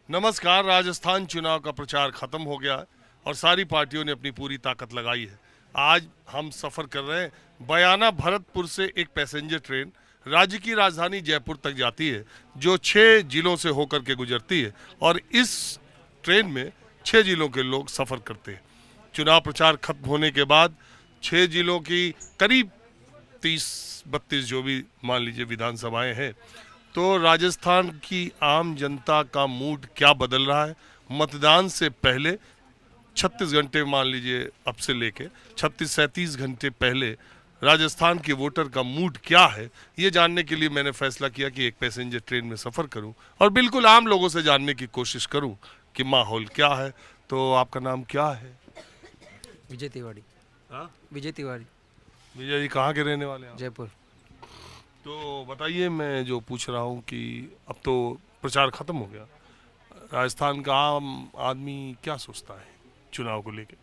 नमस्कार। राजस्थान चुनाव का प्रचार खत्म हो गया है और सारी पार्टियों ने अपनी पूरी ताकत लगाई है। आज हम सफर कर रहे हैं। बयाना भरतपुर से एक पैसेंजर ट्रेन राज्य की राजधानी जयपुर तक जाती है, जो 6 जिलों से होकर के गुजरती है और इस ट्रेन में 6 जिलों के लोग सफर करते हैं। चुनाव प्रचार खत्म होने के बाद 6 जिलों की करीब 30-32 जो भी मान लीजिए विधानसभाएं हैं, तो राजस्थान की आम जनता का मूड क्या बदल रहा है मतदान से पहले 36 घंटे मान लीजिए अब से लेके 36-37 घंटे पहले राजस्थान के वोटर का मूड क्या है, ये जानने के लिए मैंने फैसला किया कि एक पैसेंजर ट्रेन में सफ़र करूं और बिल्कुल आम लोगों से जानने की कोशिश करूं कि माहौल क्या है। तो आपका नाम क्या है? विजय तिवारी। हाँ, विजय तिवारी, विजय जी कहाँ के रहने वाले हैं आप? जयपुर। तो बताइए, मैं जो पूछ रहा हूँ कि अब तो प्रचार खत्म हो गया, राजस्थान का आम आदमी क्या सोचता है चुनाव को लेके?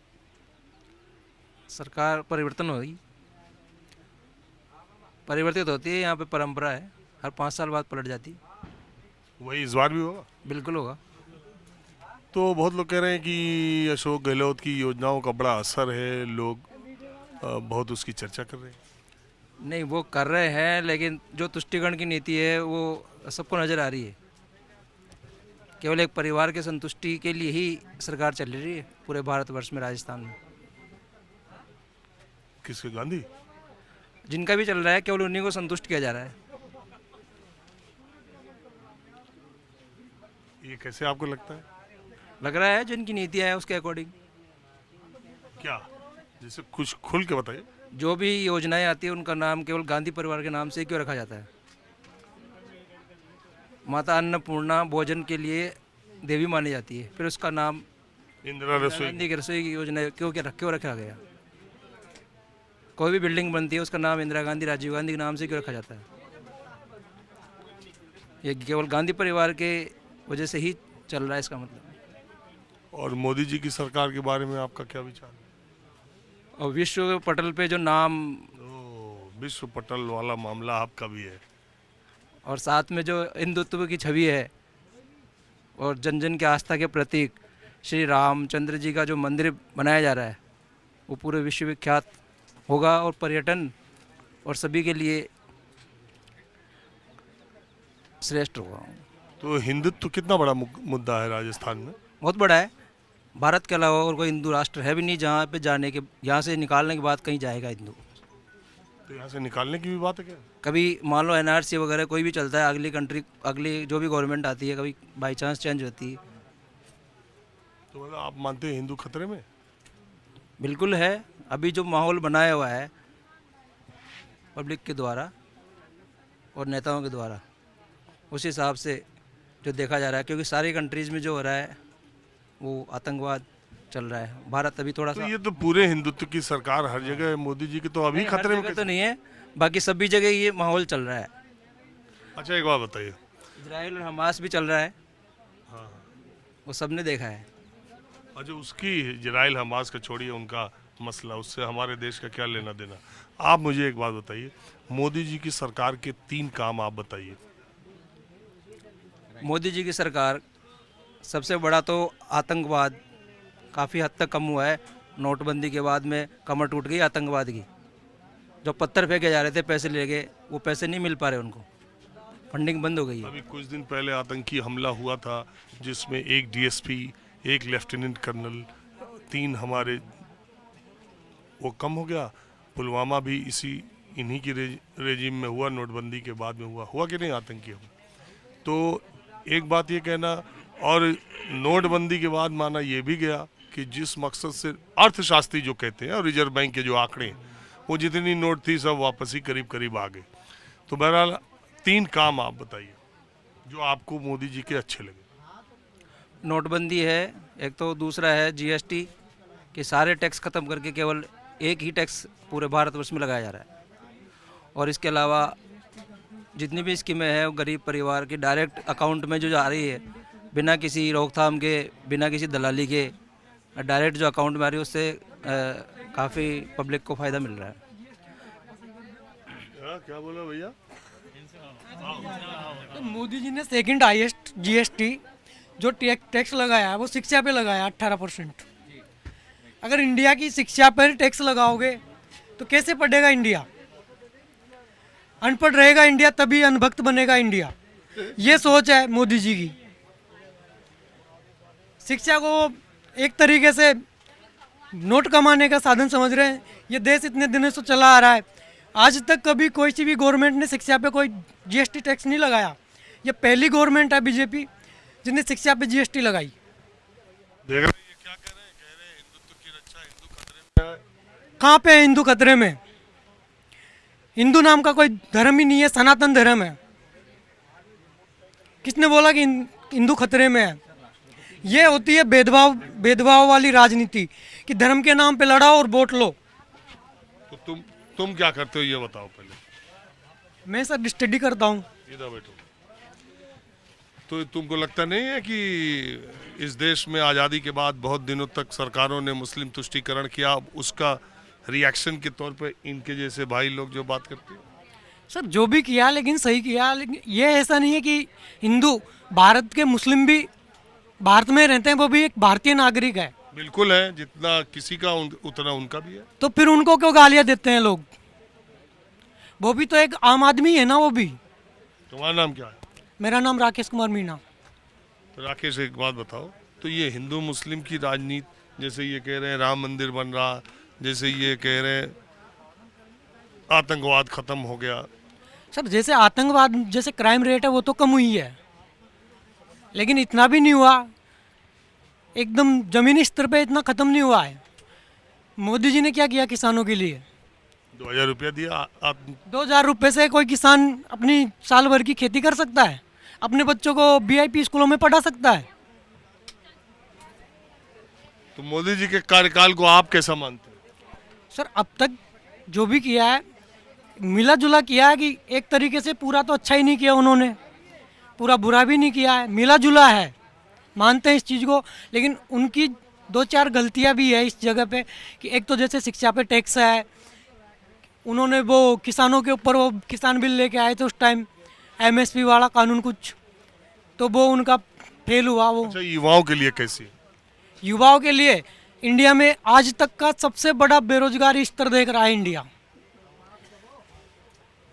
सरकार परिवर्तन होगी, परिवर्तित होती है। यहाँ पे परंपरा है, हर 5 साल बाद पलट जाती है। वही इस बार भी होगा? बिल्कुल होगा। तो बहुत लोग कह रहे हैं कि अशोक गहलोत की योजनाओं का बड़ा असर है, लोग बहुत उसकी चर्चा कर रहे हैं। नहीं, वो कर रहे हैं, लेकिन जो तुष्टिकरण की नीति है वो सबको नज़र आ रही है। केवल एक परिवार के संतुष्टि के लिए ही सरकार चल रही है पूरे भारतवर्ष में, राजस्थान में। किसके? गांधी? जिनका भी चल रहा है, केवल उन्हीं को संतुष्ट किया जा रहा है। ये कैसे आपको लगता है? लग रहा है जिनकी नीतियाँ हैं उसके अकॉर्डिंग। क्या? जैसे कुछ खुल के बताइए। जो भी योजनाएं आती है उनका नाम केवल गांधी परिवार के नाम से क्यों रखा जाता है? माता अन्नपूर्णा भोजन के लिए देवी मानी जाती है, फिर उसका नाम इंदिरा रसोई। गांधी की रसोई की योजना क्यों रखा गया? कोई भी बिल्डिंग बनती है उसका नाम इंदिरा गांधी, राजीव गांधी के नाम से क्यों रखा जाता है? ये केवल गांधी परिवार के वजह से ही चल रहा है, इसका मतलब। और मोदी जी की सरकार के बारे में आपका क्या विचार है? और विश्व पटल पे जो नाम, विश्व पटल वाला मामला आपका भी है? और साथ में जो हिंदुत्व की छवि है और जन जन की आस्था के प्रतीक श्री रामचंद्र जी का जो मंदिर बनाया जा रहा है, वो पूरे विश्व विख्यात होगा और पर्यटन और सभी के लिए श्रेष्ठ होगा। तो हिंदुत्व कितना बड़ा मुद्दा है राजस्थान में? बहुत बड़ा है। भारत के अलावा और कोई हिंदू राष्ट्र है भी नहीं जहाँ पे जाने के, यहाँ से निकालने के बाद कहीं जाएगा हिंदू। तो यहाँ से निकालने की भी बात है क्या? कभी मान लो एनआरसी वगैरह कोई भी चलता है, अगली कंट्री, अगली जो भी गवर्नमेंट आती है, कभी बाई चांस चेंज होती है। तो मतलब आप मानते हैं हिंदू खतरे में? बिल्कुल है। अभी जो माहौल बनाया हुआ है पब्लिक के द्वारा और नेताओं के द्वारा, उस हिसाब से जो देखा जा रहा है, क्योंकि सारी कंट्रीज़ में जो हो रहा है वो आतंकवाद चल रहा है। भारत अभी थोड़ा तो सा, ये तो पूरे हिंदुत्व की सरकार हर जगह है, मोदी जी की तो अभी नहीं, हर खतरे में जगह तो कैसे? नहीं है, बाकी सभी जगह ये माहौल चल रहा है। अच्छा, एक बात बताइए। इजराइल और हमास भी चल रहा है, हाँ। वो सबने देखा है। अच्छा, उसकी इजराइल हमास का छोड़िए, उनका मसला, उससे हमारे देश का क्या लेना देना। आप मुझे एक बात बताइए, मोदी जी की सरकार के 3 काम आप बताइए। मोदी जी की सरकार, सबसे बड़ा तो आतंकवाद काफ़ी हद तक कम हुआ है। नोटबंदी के बाद में कमर टूट गई आतंकवाद की। जो पत्थर फेंके जा रहे थे पैसे लेके, वो पैसे नहीं मिल पा रहे उनको, फंडिंग बंद हो गई है। अभी कुछ दिन पहले आतंकी हमला हुआ था जिसमें एक डीएसपी, एक लेफ्टिनेंट कर्नल, 3 हमारे, वो कम हो गया। पुलवामा भी इन्हीं की रेजिम में हुआ, नोटबंदी के बाद में हुआ कि नहीं आतंकी हमला? तो एक बात ये कहना, और नोटबंदी के बाद माना ये भी गया कि जिस मकसद से अर्थशास्त्री जो कहते हैं और रिजर्व बैंक के जो आंकड़े हैं, वो जितनी नोट थी सब वापस ही करीब करीब आ गए। तो बहरहाल 3 काम आप बताइए जो आपको मोदी जी के अच्छे लगे। नोटबंदी है एक, तो दूसरा है जीएसटी, कि सारे टैक्स ख़त्म करके केवल एक ही टैक्स पूरे भारतवर्ष में लगाया जा रहा है। और इसके अलावा जितनी भी स्कीमें हैं वो गरीब परिवार के डायरेक्ट अकाउंट में जो जा रही है, बिना किसी रोकथाम के, बिना किसी दलाली के, डायरेक्ट जो अकाउंट में आ रही है, उससे काफ़ी पब्लिक को फ़ायदा मिल रहा है। क्या बोला भैया? तो मोदी जी ने सेकंड हाईएस्ट जीएसटी जो टैक्स लगाया है वो शिक्षा पे लगाया 18%। अगर इंडिया की शिक्षा पर टैक्स लगाओगे तो कैसे पढ़ेगा इंडिया? अनपढ़ रहेगा इंडिया, तभी अनभक्त बनेगा इंडिया। ये सोच है मोदी जी की। शिक्षा को एक तरीके से नोट कमाने का साधन समझ रहे हैं। ये देश इतने दिनों से चला आ रहा है, आज तक कभी कोई सी भी गवर्नमेंट ने शिक्षा पे कोई जीएसटी टैक्स नहीं लगाया। ये पहली गवर्नमेंट है बीजेपी जिसने शिक्षा पे जीएसटी लगाई। देख रहे हैं ये क्या कह रहे हैं हिंदुत्व की रक्षा, हिंदू खतरे में है। कहाँ पे है हिंदू खतरे में? हिंदू नाम का कोई धर्म ही नहीं है, सनातन धर्म है। किसने बोला कि हिंदू खतरे में है? ये होती है भेदभाव वाली राजनीति कि धर्म के नाम पे लड़ाओ और वोट लो। तो तुम क्या करते हो ये बताओ पहले। मैं सर स्टडी करता हूँ। इधर बैठो। तो तुमको लगता नहीं है कि इस देश में आज़ादी के बाद बहुत दिनों तक सरकारों ने मुस्लिम तुष्टीकरण किया, उसका रिएक्शन के तौर पे इनके जैसे भाई लोग जो बात करते हैं? सर जो भी किया लेकिन सही किया, लेकिन ये ऐसा नहीं है कि हिंदू, भारत के मुस्लिम भी भारत में रहते हैं, वो भी एक भारतीय नागरिक है। बिल्कुल है, जितना किसी का उतना उनका भी है। तो फिर उनको क्यों गालियाँ देते हैं लोग? वो भी तो एक आम आदमी है ना। वो भी। तुम्हारा नाम क्या है? मेरा नाम राकेश कुमार मीणा। तो राकेश एक बात बताओ, तो ये हिंदू मुस्लिम की राजनीति, जैसे ये कह रहे हैं राम मंदिर बन रहा, जैसे ये कह रहे हैं आतंकवाद खत्म हो गया। सर जैसे आतंकवाद, जैसे क्राइम रेट है वो तो कम हुई है, लेकिन इतना भी नहीं हुआ, एकदम जमीनी स्तर पे इतना खत्म नहीं हुआ है। मोदी जी ने क्या किया किसानों के लिए? 2000 रुपया दिया। 2000 रुपये से कोई किसान अपनी साल भर की खेती कर सकता है, अपने बच्चों को वीआईपी स्कूलों में पढ़ा सकता है। तो मोदी जी के कार्यकाल को आप कैसा मानते हैं? सर अब तक जो भी किया है मिला जुला किया है, कि एक तरीके से पूरा तो अच्छा ही नहीं किया उन्होंने, पूरा बुरा भी नहीं किया है, मिला जुला है, मानते हैं इस चीज़ को। लेकिन उनकी 2-4 गलतियां भी है इस जगह पे, कि एक तो जैसे शिक्षा पे टैक्स है, उन्होंने वो किसानों के ऊपर वो किसान बिल लेके आए थे उस टाइम, एमएसपी वाला कानून कुछ, तो वो उनका फेल हुआ। वो अच्छा, युवाओं के लिए कैसी? युवाओं के लिए इंडिया में आज तक का सबसे बड़ा बेरोजगारी स्तर देख रहा है इंडिया।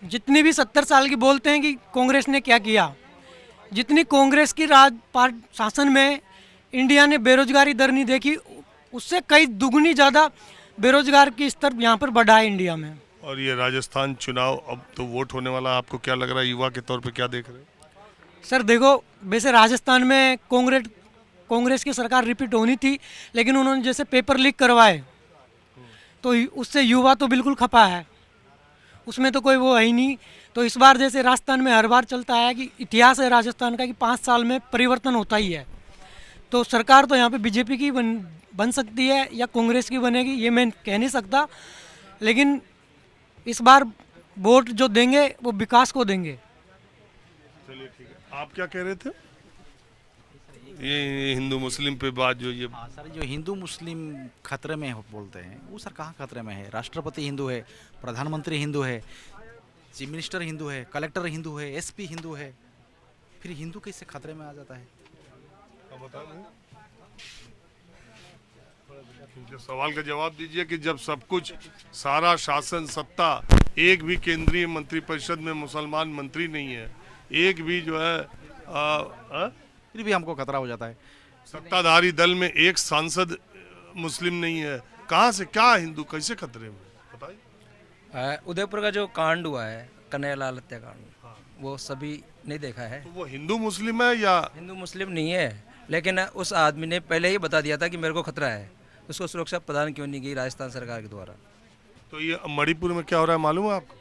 जितनी भी 70 साल की बोलते हैं कि कांग्रेस ने क्या किया, जितनी कांग्रेस की शासन में इंडिया ने बेरोजगारी दर नहीं देखी, उससे कई दुगनी ज़्यादा बेरोजगार की स्तर यहाँ पर बढ़ा है इंडिया में। और ये राजस्थान चुनाव अब तो वोट होने वाला, आपको क्या लग रहा है, युवा के तौर पे क्या देख रहे हैं? सर देखो, वैसे राजस्थान में कांग्रेस की सरकार रिपीट होनी थी, लेकिन उन्होंने जैसे पेपर लीक करवाए तो उससे युवा तो बिल्कुल खपा है, उसमें तो कोई वो है ही नहीं। तो इस बार जैसे राजस्थान में हर बार चलता है कि इतिहास है राजस्थान का कि 5 साल में परिवर्तन होता ही है, तो सरकार तो यहाँ पे बीजेपी की बन सकती है या कांग्रेस की बनेगी, ये मैं कह नहीं सकता, लेकिन इस बार वोट जो देंगे वो विकास को देंगे। चलिए ठीक है, आप क्या कह रहे थे? ये हिंदू मुस्लिम पे बात जो ये सर, जो हिंदू मुस्लिम खतरे में बोलते हैं, वो सर कहाँ खतरे में है? राष्ट्रपति हिंदू है, प्रधानमंत्री हिंदू है, चीफ मिनिस्टर हिंदू है, कलेक्टर हिंदू है, एसपी हिंदू है, फिर हिंदू कैसे खतरे में आ जाता है? सवाल का जवाब दीजिए कि जब सब कुछ, सारा शासन सत्ता, एक भी केंद्रीय मंत्रिपरिषद में मुसलमान मंत्री नहीं है, एक भी जो है फिर भी हमको खतरा हो जाता है। सत्ताधारी दल में एक सांसद मुस्लिम नहीं है, कहाँ से क्या हिंदू कैसे खतरे में, बताइए। उदयपुर का जो कांड हुआ है, कन्हैयालाल हत्याकांड, वो सभी ने देखा है। तो वो हिंदू मुस्लिम है या? हिंदू मुस्लिम नहीं है, लेकिन उस आदमी ने पहले ही बता दिया था कि मेरे को खतरा है, उसको सुरक्षा प्रदान क्यों नहीं की राजस्थान सरकार के द्वारा? तो ये मणिपुर में क्या हो रहा है मालूम है आपको?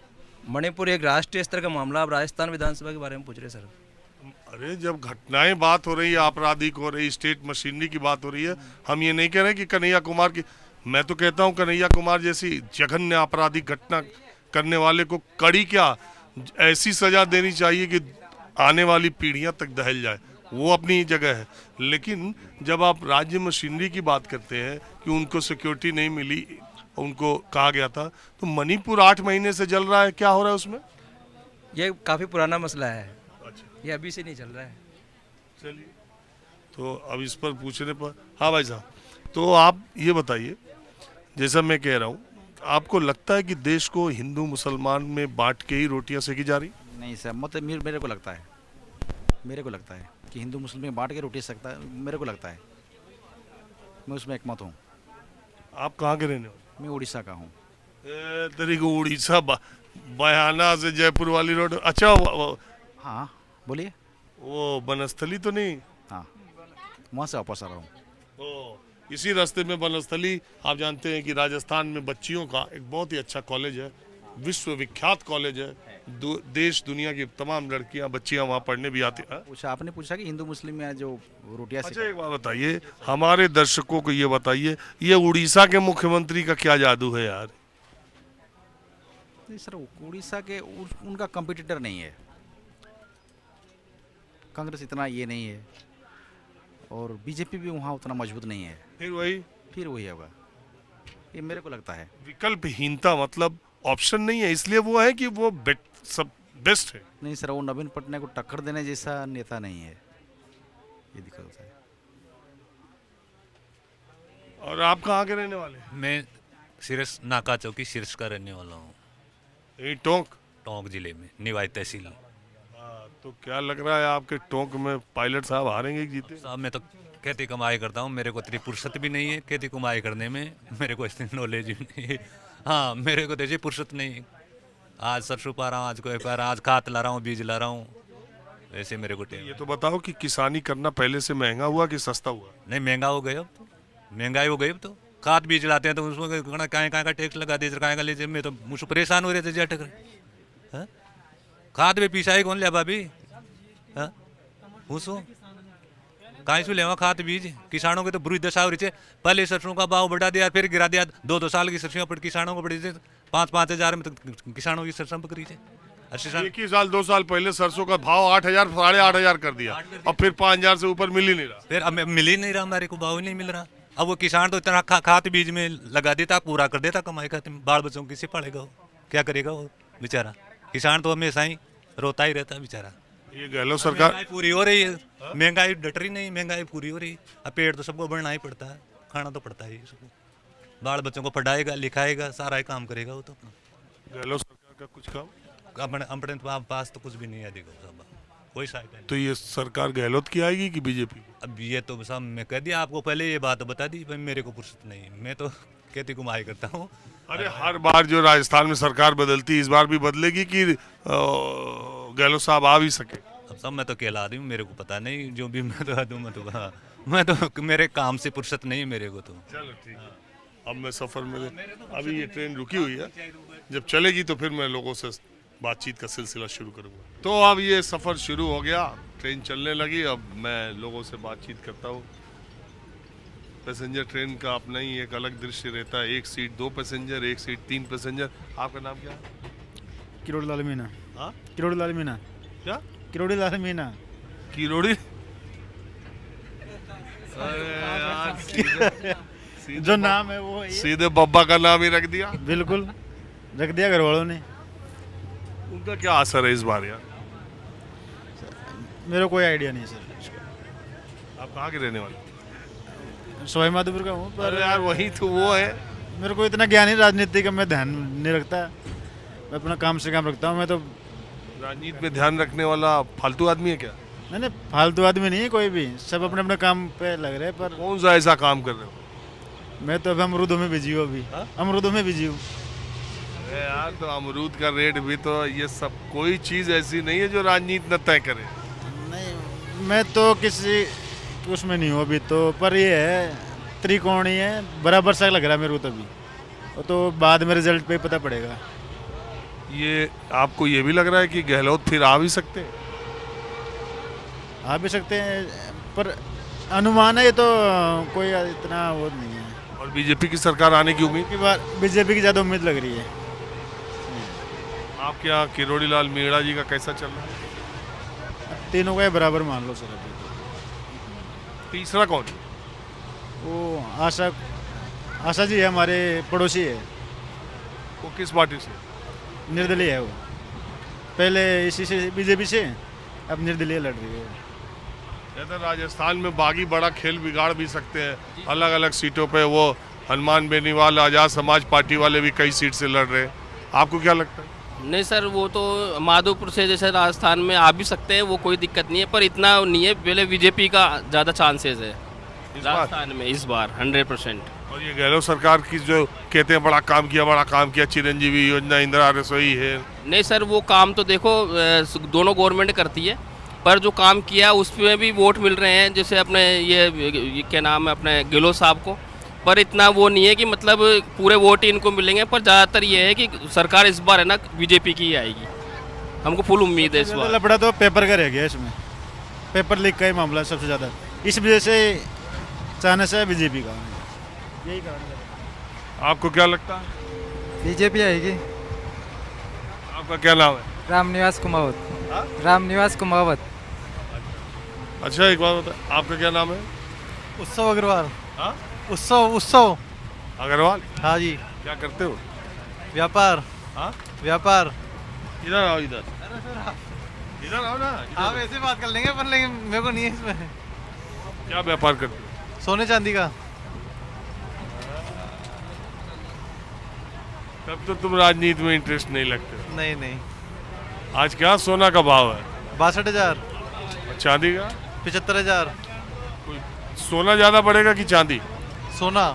मणिपुर एक राष्ट्रीय स्तर का मामला, आप राजस्थान विधानसभा के बारे में पूछ रहे सर। अरे जब घटनाएं बात हो रही है, आपराधिक हो रही, स्टेट मशीनरी की बात हो रही है, हम ये नहीं कह रहे कि कन्हैया कुमार की, मैं तो कहता हूँ कन्हैया कुमार जैसी जघन्य आपराधिक घटना करने वाले को कड़ी क्या ऐसी सजा देनी चाहिए कि आने वाली पीढ़ियां तक दहल जाए, वो अपनी जगह है। लेकिन जब आप राज्य मशीनरी की बात करते हैं कि उनको सिक्योरिटी नहीं मिली, उनको कहा गया था, तो मणिपुर 8 महीने से जल रहा है, क्या हो रहा है उसमें? ये काफ़ी पुराना मसला है, अच्छा, ये अभी से नहीं चल रहा है। चलिए तो अब इस पर पूछने पर, हाँ भाई साहब, तो आप ये बताइए, जैसा मैं कह रहा हूँ, आपको लगता है कि देश को हिंदू मुसलमान में बांट के ही रोटियां सेकी जा रही? नहीं सर, मतलब मेरे को लगता है, कि हिंदू मुस्लिम में बांट के रोटी सकता है, मेरे को लगता है, मैं उसमें एकमत हूँ। आप कहाँ के रहने वाले? मैं उड़ीसा का हूँ। तेरी को उड़ीसा बयाना से जयपुर वाली रोड, अच्छा हाँ बोलिए। वो बनस्थली तो नहीं? हाँ, वहाँ से वापस आ रहा हूँ। ओ, इसी रास्ते में बनस्थली, आप जानते हैं कि राजस्थान में बच्चियों का एक बहुत ही अच्छा कॉलेज है, विश्वविख्यात कॉलेज है, देश दुनिया की तमाम लड़कियां बच्चियां वहां पढ़ने भी आती हैं। पूछा, आपने पूछा कि हिंदू मुस्लिम में जो रोटियां अच्छा, एक बात बताइए, हमारे दर्शकों को ये बताइए, ये उड़ीसा के मुख्यमंत्री का क्या जादू है यार? नहीं सर, उड़ीसा के उनका कंपटीटर नहीं है, कांग्रेस इतना ये नहीं है, और बीजेपी भी वहाँ उतना मजबूत नहीं है। फिर वही होगा, ये मेरे को लगता है। विकल्पहीनता, मतलब ऑप्शन नहीं है, इसलिए वो है कि वो सब बेस्ट है। नहीं सर, वो नवीन पटनायक को टक्कर देने जैसा नेता नहीं है, ये दिक्कत है। और आप कहाँ के रहने वाले? मैं सिरस नाका चौकी सिरस का रहने वाला हूँ, टोंक जिले में, निवाई तहसील। तो क्या लग रहा है आपके टोंक में पायलट साहब हारेंगे कि जीते? साहब मैं तो खेती कमाई करता हूँ, मेरे को इतनी फुर्सत भी नहीं है खेती कमाई करने में, मेरे को इतनी नॉलेज भी नहीं है। हाँ, मेरे को तो ऐसी फुर्सत नहीं है, आज सरसों पा रहा हूँ, आज कोई पा रहा हूँ, आज खाद ला रहा हूँ, बीज ला रहा हूँ, ऐसे मेरे को ये तो बताओ कि किसानी करना पहले से महंगा हुआ कि सस्ता हुआ? नहीं, महंगा हो गया, अब तो महंगाई हो गई। अब तो खाद बीज लाते हैं तो उसमें कहाँ का टैक्स लगा दीजिए, कहाँ का लीजिए, मैं तो मुझे परेशान हो रहे थे जटक रहे। खाद में पिसाई कौन लिया भाभी? कहीं से लेवा खाद बीज? किसानों के तो बुरी दशा हो रही है, पहले सरसों का भाव बढ़ा दिया, फिर गिरा दिया, 2-2 साल की सरसों पर किसानों को बढ़ी थी 5-5 हज़ार में, तो किसानों की सरसों पकड़ी थी। एक ही साल 2 साल पहले सरसों का भाव 8,000 8,500 कर दिया, अब फिर 5,000 से ऊपर मिल ही नहीं रहा। फिर अब मिल ही नहीं रहा, हमारे को भाव ही नहीं मिल रहा। अब वो किसान तो इतना खाद बीज में लगा देता, पूरा कर देता कमाई खाते में, बाल बच्चों किसे पड़ेगा, वो क्या करेगा वो बेचारा? किसान तो हमेशा ही रोता ही रहता बेचारा। ये गहलोत सरकार पूरी हो रही है, महंगाई डट रही नहीं, महंगाई पूरी हो रही। अब पेट तो सबको बढ़ना ही पड़ता है, खाना तो पड़ता ही सबको, बाल बच्चों को पढ़ाएगा लिखाएगा, सारा ही काम करेगा वो तो। गहलोत सरकार का कुछ काम अपने पास तो कुछ भी नहीं है, देखो सब कोई सहायता नहीं। तो ये सरकार गहलोत की आएगी कि बीजेपी की? अब ये तो सब मैं कह दिया आपको, पहले ये बात बता दी, भाई मेरे को फुर्सत नहीं, मैं तो खेती कमाई करता हूँ। अरे हर बार जो राजस्थान में सरकार बदलती, इस बार भी बदलेगी कि गहलोत साहब आ भी सके? अब सब मैं तो कहला दूँ, मेरे को पता नहीं, जो भी मैं तो दूँ मैं तो मेरे काम से फुर्सत नहीं मेरे को तो। चलो ठीक है, अब मैं सफ़र में, अभी ये ट्रेन रुकी हुई है, जब चलेगी तो फिर मैं लोगों से बातचीत का सिलसिला शुरू करूँगा। तो अब ये सफ़र शुरू हो गया, ट्रेन चलने लगी, अब मैं लोगों से बातचीत करता हूँ। पैसेंजर ट्रेन का अपना ही एक अलग दृश्य रहता है, एक सीट 2 पैसेंजर, एक सीट 3 पैसेंजर। आपका नाम क्या है? किरोड़ी लाल मीना। हाँ, किरोड़ी लाल मीना। क्या? किरोड़ी लाल मीना। किरोड़ी? अरे यार, सीधे जो नाम है वो सीधे बब्बा का नाम ही रख दिया। बिल्कुल रख दिया घर वालों ने। उनका क्या असर है इस बार यार? मेरे कोई आइडिया नहीं सर। आप कहाँ के रहने वाले? सवाई माधोपुर का हूँ, पर यार वही तो वो है, मेरे को इतना ज्ञान ही राजनीति का मैं ध्यान नहीं रखता, मैं अपना काम से काम रखता हूँ। मैं तो राजनीति में ध्यान रखने वाला फालतू आदमी है क्या? नहीं, फालतू आदमी नहीं है कोई भी, सब अपने अपने काम पे लग रहे हैं। पर कौन सा ऐसा काम कर रहे हो? मैं तो अभी अमरूदों में बिजी हूँ, अभी अमरूदों में बिजी हूँ। अरे यार, तो अमरूद का रेट भी तो, ये सब कोई चीज़ ऐसी नहीं है जो राजनीति न तय करे। नहीं, मैं तो किसी उसमें नहीं हूँ अभी तो, पर ये है त्रिकोणीय है, बराबर सा लग रहा है मेरे को तो अभी, वो तो बाद में रिजल्ट पे पता पड़ेगा। ये आपको ये भी लग रहा है कि गहलोत फिर आ भी सकते हैं? आ भी सकते हैं, पर अनुमान है, ये तो कोई इतना वो नहीं है। और बीजेपी की सरकार आने की उम्मीद? की बार बीजेपी की ज़्यादा उम्मीद लग रही है। आपके यहाँ किरोड़ी लाल मीणा जी का कैसा चल रहा है? तीनों का बराबर मान लो सर। अभी तीसरा कौन? वो आशा जी है, हमारे पड़ोसी है। वो किस पार्टी से? निर्दलीय है वो, पहले इसी से बीजेपी से, अब निर्दलीय लड़ रही है। कहते हैं राजस्थान में बागी बड़ा खेल बिगाड़ भी सकते हैं, अलग अलग सीटों पे वो हनुमान बेनीवाल आज़ाद समाज पार्टी वाले भी कई सीट से लड़ रहे हैं, आपको क्या लगता है? नहीं सर, वो तो माधोपुर से जैसे राजस्थान में आ भी सकते हैं, वो कोई दिक्कत नहीं है, पर इतना नहीं है। पहले बीजेपी का ज़्यादा चांसेस है इस बार? राजस्थान में इस बार 100%। और ये गहलोत सरकार की जो कहते हैं बड़ा काम किया, चिरंजीवी योजना, इंदिरा रसोई है, नहीं सर, वो काम तो देखो दोनों गवर्नमेंट करती है, पर जो काम किया उसमें भी वोट मिल रहे हैं, जैसे अपने ये क्या नाम है अपने गहलोत साहब को, पर इतना वो नहीं है कि मतलब पूरे वोट ही इनको मिलेंगे। पर ज़्यादातर ये है कि सरकार इस बार है ना बीजेपी की ही आएगी, हमको फुल उम्मीद है इस बार। लफड़ा तो पेपर का रह गया इसमें, पेपर लीक का ही मामला है सबसे ज़्यादा, इस वजह से चांस है बीजेपी का, यही कारण है। आपको क्या लगता है? बीजेपी आएगी। आपका क्या नाम है? रामनिवास कुमावत। हाँ? रामनिवास कुमावत। अच्छा एक बात बता, आपका क्या नाम है? उत्सव अग्रवाल। हाँ? उत्सव अग्रवाल। हाँ जी। क्या करते हो? व्यापार। हाँ? व्यापार। इधर आओ, इधर इधर आओ ना, आप ऐसे बात कर लेंगे, पर लेकिन मेरे को नहीं है इसमें। क्या व्यापार करते हो? सोने चांदी का। तब तो तुम राजनीति में इंटरेस्ट नहीं लगते। नहीं नहीं। आज क्या सोना का भाव है? 62,000। और चांदी का? 75,000। सोना ज्यादा बढ़ेगा कि चांदी? सोना।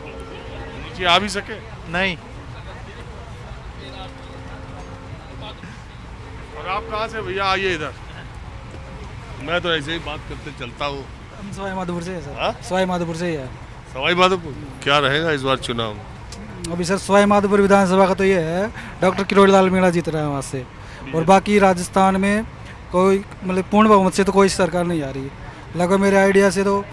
नीचे आ भी सके? नहीं। और आप कहाँ से भैया? आइए इधर, मैं तो ऐसे ही बात करते चलता हूँ। हम सवाई माधोपुर से है सर। हाँ? सवाई माधोपुर से ही है। सवाई माधोपुर क्या रहेगा इस बार चुनाव में? अभी सर सवाई माधोपुर विधानसभा का तो ये है, डॉक्टर किरोड़ी लाल मीणा जीत रहे हैं वहाँ से, और बाकी राजस्थान में कोई मतलब पूर्ण बहुमत से तो कोई सरकार नहीं आ रही। लगभग मेरे आइडिया से तो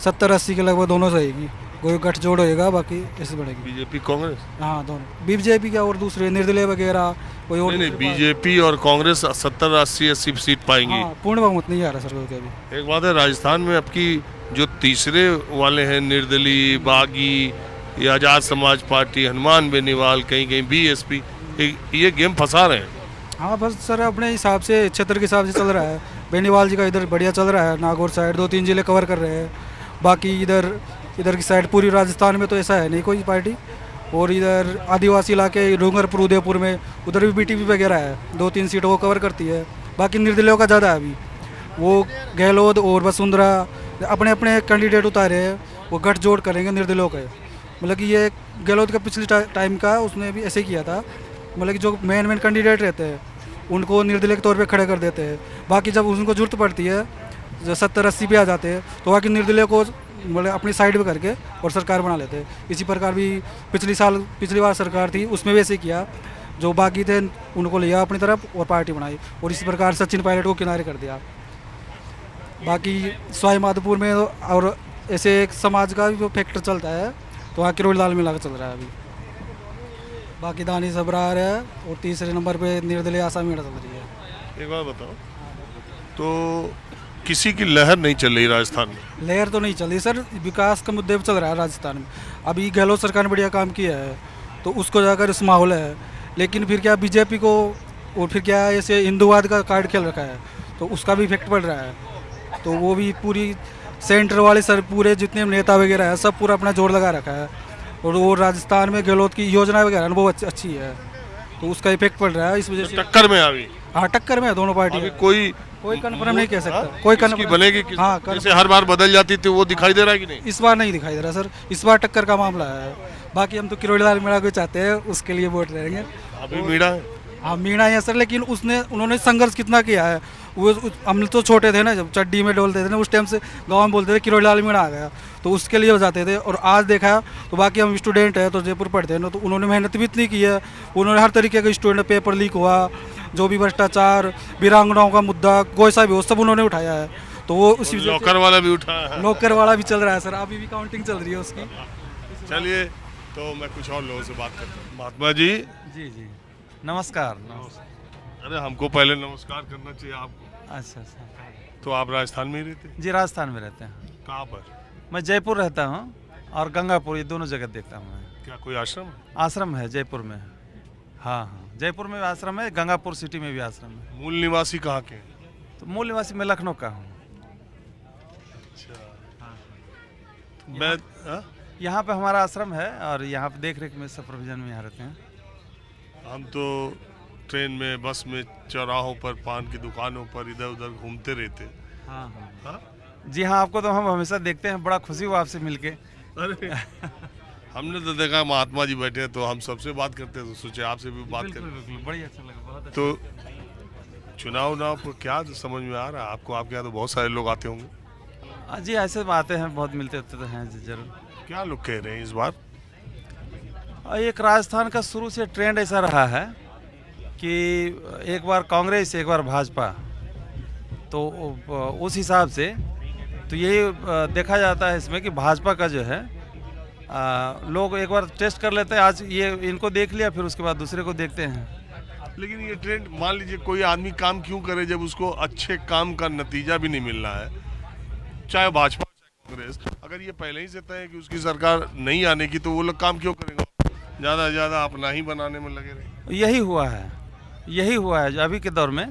70-80 के लगभग दोनों से आएगी, कोई गठजोड़ होएगा, बाकी ऐसे बढ़ेगी। बीजेपी कांग्रेस? हाँ दोनों, बीजेपी क्या और दूसरे निर्दलीय वगैरह कोई और नहीं, बीजेपी और कांग्रेस 70-80 सीट पाएंगी। हाँ, पूर्ण बहुमत नहीं आ रहा सर कोई अभी। एक बात है, राजस्थान में आपकी जो तीसरे वाले हैं, निर्दलीय, बागी, ये आज़ाद समाज पार्टी, हनुमान बेनीवाल, कहीं कहीं बीएसपी, ये गेम फंसा रहे हैं। हाँ बस सर अपने हिसाब से, क्षेत्र के हिसाब से चल रहा है। बेनीवाल जी का इधर बढ़िया चल रहा है, नागौर साइड 2-3 जिले कवर कर रहे हैं, बाकी इधर की साइड पूरी राजस्थान में तो ऐसा है नहीं कोई पार्टी। और इधर आदिवासी इलाके डूंगरपुर, उदयपुर में उधर भी बीटीपी वगैरह है, 2-3 सीट वो कवर करती है। बाकी निर्दलीयों का ज़्यादा है अभी, वो गहलोत और वसुंधरा अपने अपने कैंडिडेट उतारे हैं, वो गठजोड़ करेंगे निर्दलीयों के। मतलब कि ये गहलोत का पिछले टाइम का उसने भी ऐसे किया था, मतलब कि जो मेन कैंडिडेट रहते हैं उनको निर्दलीय के तौर पे खड़े कर देते हैं, बाकी जब उनको जरूरत पड़ती है जो 70-80 पे आ जाते हैं तो बाकी निर्दलीय को मतलब अपनी साइड पे करके और सरकार बना लेते हैं। इसी प्रकार भी पिछली बार सरकार थी उसमें भी ऐसे किया, जो बाकी थे उनको लिया अपनी तरफ और पार्टी बनाई, और इसी प्रकार सचिन पायलट को किनारे कर दिया। बाकी सवाई माधोपुर में और ऐसे एक समाज का भी फैक्टर चलता है, तो वहाँ किरोड़ी लाल मीणा का चल रहा है अभी। बाकी दानिश अबरार है, और तीसरे नंबर पे निर्दलीय आशा मीणा चल रही है। एक बात बताओ, तो किसी की लहर नहीं चल रही राजस्थान में? लहर तो नहीं चल रही सर, विकास का मुद्दे पर चल रहा है राजस्थान में। अभी गहलोत सरकार ने बढ़िया काम किया है तो उसको जाकर इस माहौल है, लेकिन फिर क्या बीजेपी को और फिर क्या ऐसे हिंदूवाद का कार्ड खेल रखा है, तो उसका भी इफेक्ट पड़ रहा है। तो वो भी पूरी सेंटर वाले सर पूरे जितने नेता वगैरह है सब पूरा अपना जोर लगा रखा है, और वो राजस्थान में गहलोत की योजना वगैरह बहुत अच्छी है, तो उसका इफेक्ट पड़ रहा है। इस वजह से टक्कर में अभी? हाँ टक्कर में है दोनों पार्टी। अभी कोई कंफर्म नहीं कह सकता, कोई कंफर्म बनेगी? हाँ जैसे हर बार बदल जाती थी वो दिखाई दे रहा है कि नहीं? इस बार नहीं दिखाई दे रहा सर, इस बार टक्कर का मामला है। बाकी हम तो किरोड़ी लाल मीणा को चाहते हैं, उसके लिए वोट रहेंगे। अभी मीणा है? हाँ मीणा है सर, लेकिन उन्होंने संघर्ष कितना किया है। वो हम तो छोटे थे ना, जब चड्डी में डोलते थे ना उस टाइम से गांव में बोलते थे किरोड़ी लाल मीणा आ गया, तो उसके लिए हो जाते थे। और आज देखा तो बाकी हम स्टूडेंट हैं तो जयपुर पढ़ते हैं ना, तो उन्होंने मेहनत भी इतनी की है, उन्होंने हर तरीके का स्टूडेंट पेपर लीक हुआ, जो भी भ्रष्टाचार, वीरांगनाओं का मुद्दा, कोई सा भी हो, सब उन्होंने उठाया है। तो वो उसी लॉकर वाला भी उठाया है? लॉकर वाला भी चल रहा है सर, अभी भी काउंटिंग चल रही है उसकी। चलिए तो मैं कुछ और लोगों से बात करता हूँ। महात्मा जी। जी जी नमस्कार। अरे हमको पहले नमस्कार करना चाहिए आपको। अच्छा। तो आप राजस्थान में ही रहते हैं? जी राजस्थान में रहते हैं। कहाँ पर? मैं जयपुर रहता हूँ और गंगापुर, ये दोनों जगह देखता हूँ मैं। क्या कोई आश्रम? आश्रम है जयपुर में। हाँ, जयपुर में भी आश्रम है, गंगापुर सिटी में भी आश्रम है। मूल निवासी कहाँ के? तो मूल निवासी मैं लखनऊ का हूँ। मैं हाँ? यहाँ पे हमारा आश्रम है और यहाँ पे देख रेख में सुपरविजन में यहाँ रहते हैं। हम तो ट्रेन में, बस में, चौराहों पर, पान की दुकानों पर इधर उधर घूमते रहते। हाँ हाँ हाँ? जी हाँ, आपको तो हम हमेशा देखते हैं, बड़ा खुशी हुआ आपसे मिलके। अरे हमने तो देखा महात्मा जी बैठे हैं तो हम सबसे बात करते हैं, तो सोचे आपसे भी बात बिल्कुल करें। बिल्कुल, बड़ी अच्छा लगा, बहुत अच्छा। तो चुनाव को क्या समझ में आ रहा है आपको? आपके यहाँ तो बहुत सारे लोग आते होंगे। जी ऐसे आते हैं, बहुत मिलते होते तो हैं जी, जरूर। क्या लोग कह रहे हैं इस बार? एक राजस्थान का शुरू से ट्रेंड ऐसा रहा है कि एक बार कांग्रेस एक बार भाजपा, तो उस हिसाब से तो यही देखा जाता है इसमें कि भाजपा का जो है लोग एक बार टेस्ट कर लेते हैं, आज ये इनको देख लिया फिर उसके बाद दूसरे को देखते हैं। लेकिन ये ट्रेंड, मान लीजिए कोई आदमी काम क्यों करे जब उसको अच्छे काम का नतीजा भी नहीं मिल रहा है, चाहे भाजपा चाहे कांग्रेस। अगर ये पहले ही से तय है कि उसकी सरकार नहीं आने की, तो वो लोग काम क्यों करेंगे? ज़्यादा से ज़्यादा अपना ही बनाने में लगे रहे। यही हुआ है अभी के दौर में,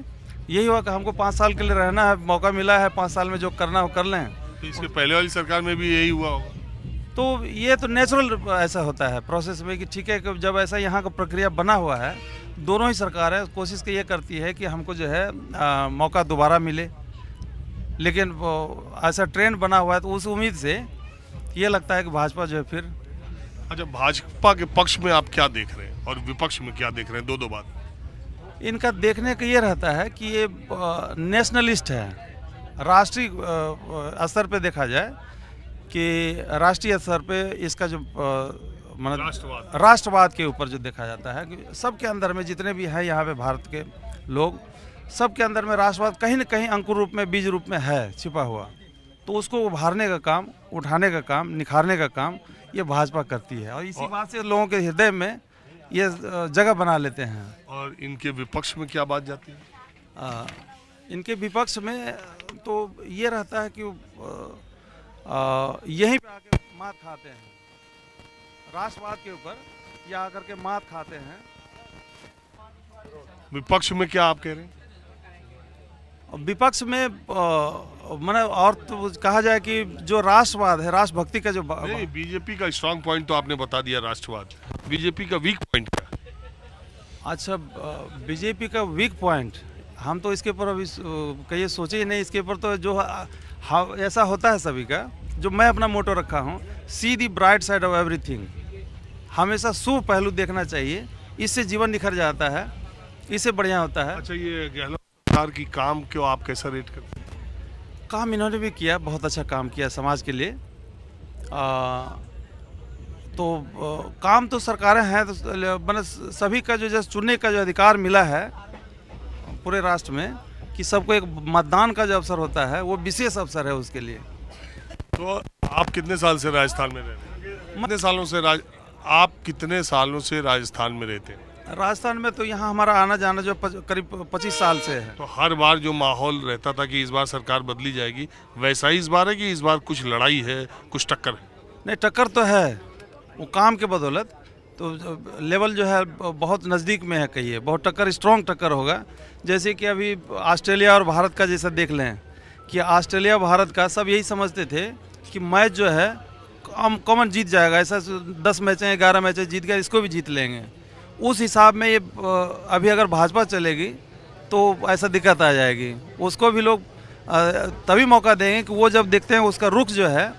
यही हुआ कि हमको 5 साल के लिए रहना है, मौका मिला है, 5 साल में जो करना हो कर लें। तो इसके पहले वाली सरकार में भी यही हुआ होगा। तो ये तो नेचुरल ऐसा होता है प्रोसेस में कि ठीक है कि जब ऐसा यहाँ का प्रक्रिया बना हुआ है, दोनों ही सरकारें कोशिश ये करती है कि हमको जो है मौका दोबारा मिले। लेकिन वो ऐसा ट्रेंड बना हुआ है तो उस उम्मीद से ये लगता है कि भाजपा जो है फिर। अच्छा, भाजपा के पक्ष में आप क्या देख रहे हैं और विपक्ष में क्या देख रहे हैं? दो बात। इनका देखने का ये रहता है कि ये नेशनलिस्ट है। राष्ट्रीय स्तर पे देखा जाए कि राष्ट्रीय स्तर पे इसका जो मतलब राष्ट्रवाद के ऊपर जो देखा जाता है कि सबके अंदर में जितने भी हैं यहाँ पे भारत के लोग, सबके अंदर में राष्ट्रवाद कहीं न कहीं अंकुर रूप में, बीज रूप में है छिपा हुआ। तो उसको उभारने का काम, उठाने का काम, निखारने का काम ये भाजपा करती है और इसी बात से लोगों के हृदय में ये जगह बना लेते हैं। और इनके विपक्ष में क्या बात जाती है? इनके विपक्ष में तो ये रहता है कि यहीं पे आके मात खाते हैं, राष्ट्रवाद के ऊपर या आकर के मात खाते हैं। विपक्ष में क्या आप कह रहे हैं? विपक्ष में मैंने और तो कहा जाए कि जो राष्ट्रवाद है, राष्ट्रभक्ति का जो नहीं, बीजेपी का स्ट्रांग पॉइंट तो आपने बता दिया, राष्ट्रवाद। बीजेपी का वीक पॉइंट क्या है? अच्छा, बीजेपी का वीक पॉइंट हम तो इसके ऊपर अभी कहीं सोचे ही नहीं। इसके ऊपर तो जो ऐसा होता है सभी का, जो मैं अपना मोटो रखा हूँ, सी दी ब्राइट साइड ऑफ एवरीथिंग। हमेशा शुभ पहलू देखना चाहिए, इससे जीवन निखर जाता है, इससे बढ़िया होता है। अच्छा, ये गहलोत सरकार की काम क्यों आप कैसा रेट करते हैं? काम इन्होंने भी किया, बहुत अच्छा काम किया समाज के लिए। काम तो सरकारें हैं, तो मतलब सभी का जो जैसे चुनने का जो अधिकार मिला है पूरे राष्ट्र में, कि सबको एक मतदान का जो अवसर होता है, वो विशेष अवसर है उसके लिए। तो आप कितने साल से राजस्थान में रह रहे हैं? आप कितने सालों से राजस्थान में रहते हैं? राजस्थान में तो यहाँ हमारा आना जाना जो करीब 25 साल से है। तो हर बार जो माहौल रहता था कि इस बार सरकार बदली जाएगी, वैसा ही इस बार है कि इस बार कुछ लड़ाई है, कुछ टक्कर है? नहीं, टक्कर तो है, वो काम के बदौलत तो लेवल जो है बहुत नज़दीक में है, कहिए बहुत टक्कर, स्ट्रॉन्ग टक्कर होगा। जैसे कि अभी ऑस्ट्रेलिया और भारत का जैसा देख लें कि ऑस्ट्रेलिया भारत का सब यही समझते थे कि मैच जो है कॉमन जीत जाएगा, ऐसा 10 मैचें 11 मैचें जीत गए, इसको भी जीत लेंगे। उस हिसाब में ये अभी अगर भाजपा चलेगी तो ऐसा दिक्कत आ जाएगी। उसको भी लोग तभी मौका देंगे कि वो जब देखते हैं उसका रुख जो है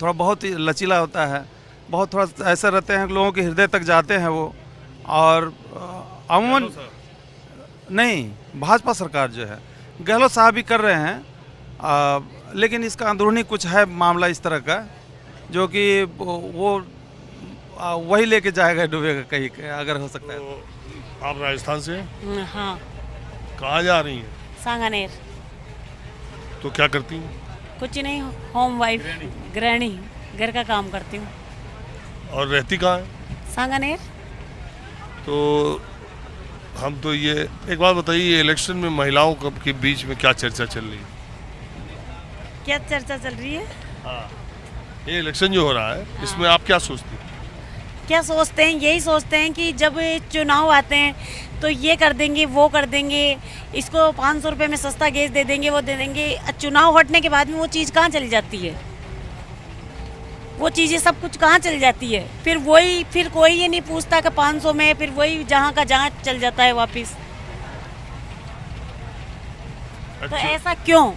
थोड़ा बहुत ही लचीला होता है, बहुत थोड़ा ऐसा रहते हैं कि लोगों के हृदय तक जाते हैं वो। और अमूमन नहीं, भाजपा सरकार जो है, गहलोत साहब भी कर रहे हैं, लेकिन इसका अंदरूनी कुछ है मामला इस तरह का जो कि वो वही लेके जाएगा, डूबेगा कहीं, अगर हो सकता है। तो आप राजस्थान से हैं? हाँ। कहाँ जा रही हैं? सांगानेर। तो क्या करती हैं? कुछ नहीं, होम वाइफ, गृहिणी, घर का काम करती हूँ। और रहती कहाँ है? सांगानेर। तो हम तो ये एक बात बताइए, इलेक्शन में महिलाओं के बीच में क्या चर्चा चल रही है? क्या चर्चा चल रही है? हाँ, ये इलेक्शन जो हो रहा है, इसमें आप क्या सोचती हैं? क्या सोचते हैं? यही सोचते हैं कि जब चुनाव आते हैं तो ये कर देंगे, वो कर देंगे, इसको 500 रुपये में सस्ता गैस दे देंगे, वो दे देंगे। चुनाव हटने के बाद में वो चीज़ कहाँ चली जाती है? वो चीज़ें सब कुछ कहाँ चल जाती है, फिर कोई ये नहीं पूछता कि 500 में, फिर वही जहाँ का जहाँ चल जाता है वापस। तो ऐसा क्यों?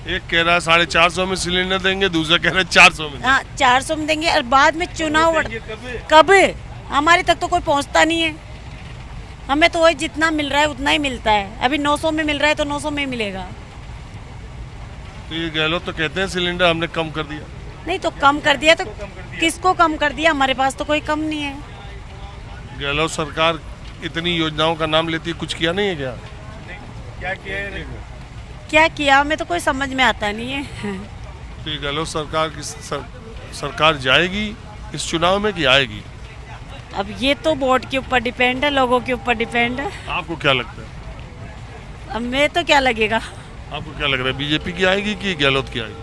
एक कह रहा है 450 में सिलेंडर देंगे, दूसरा कह रहा है 400 में। हाँ 400 में देंगे और बाद में चुनाव कब? हमारे तक तो कोई पहुँचता नहीं है। हमें तो वही जितना मिल रहा है उतना ही मिलता है। अभी 900 में मिल रहा है तो 900 में मिलेगा। तो ये गहलोत तो कहते हैं सिलेंडर हमने कम कर दिया। नहीं तो कम कर दिया तो किसको कम कर दिया? हमारे पास तो कोई कम नहीं है। गहलोत सरकार इतनी योजनाओं का नाम लेती है, कुछ किया नहीं है क्या? क्या किया हमें तो कोई समझ में आता नहीं है। तो ये गहलोत सरकार की सरकार जाएगी इस चुनाव में कि आएगी? अब ये तो वोट के ऊपर डिपेंड है, लोगों के ऊपर डिपेंड है। आपको क्या लगता है? अब मैं तो क्या लगेगा? आपको क्या लग रहा है, बीजेपी की आएगी कि गहलोत की आएगी?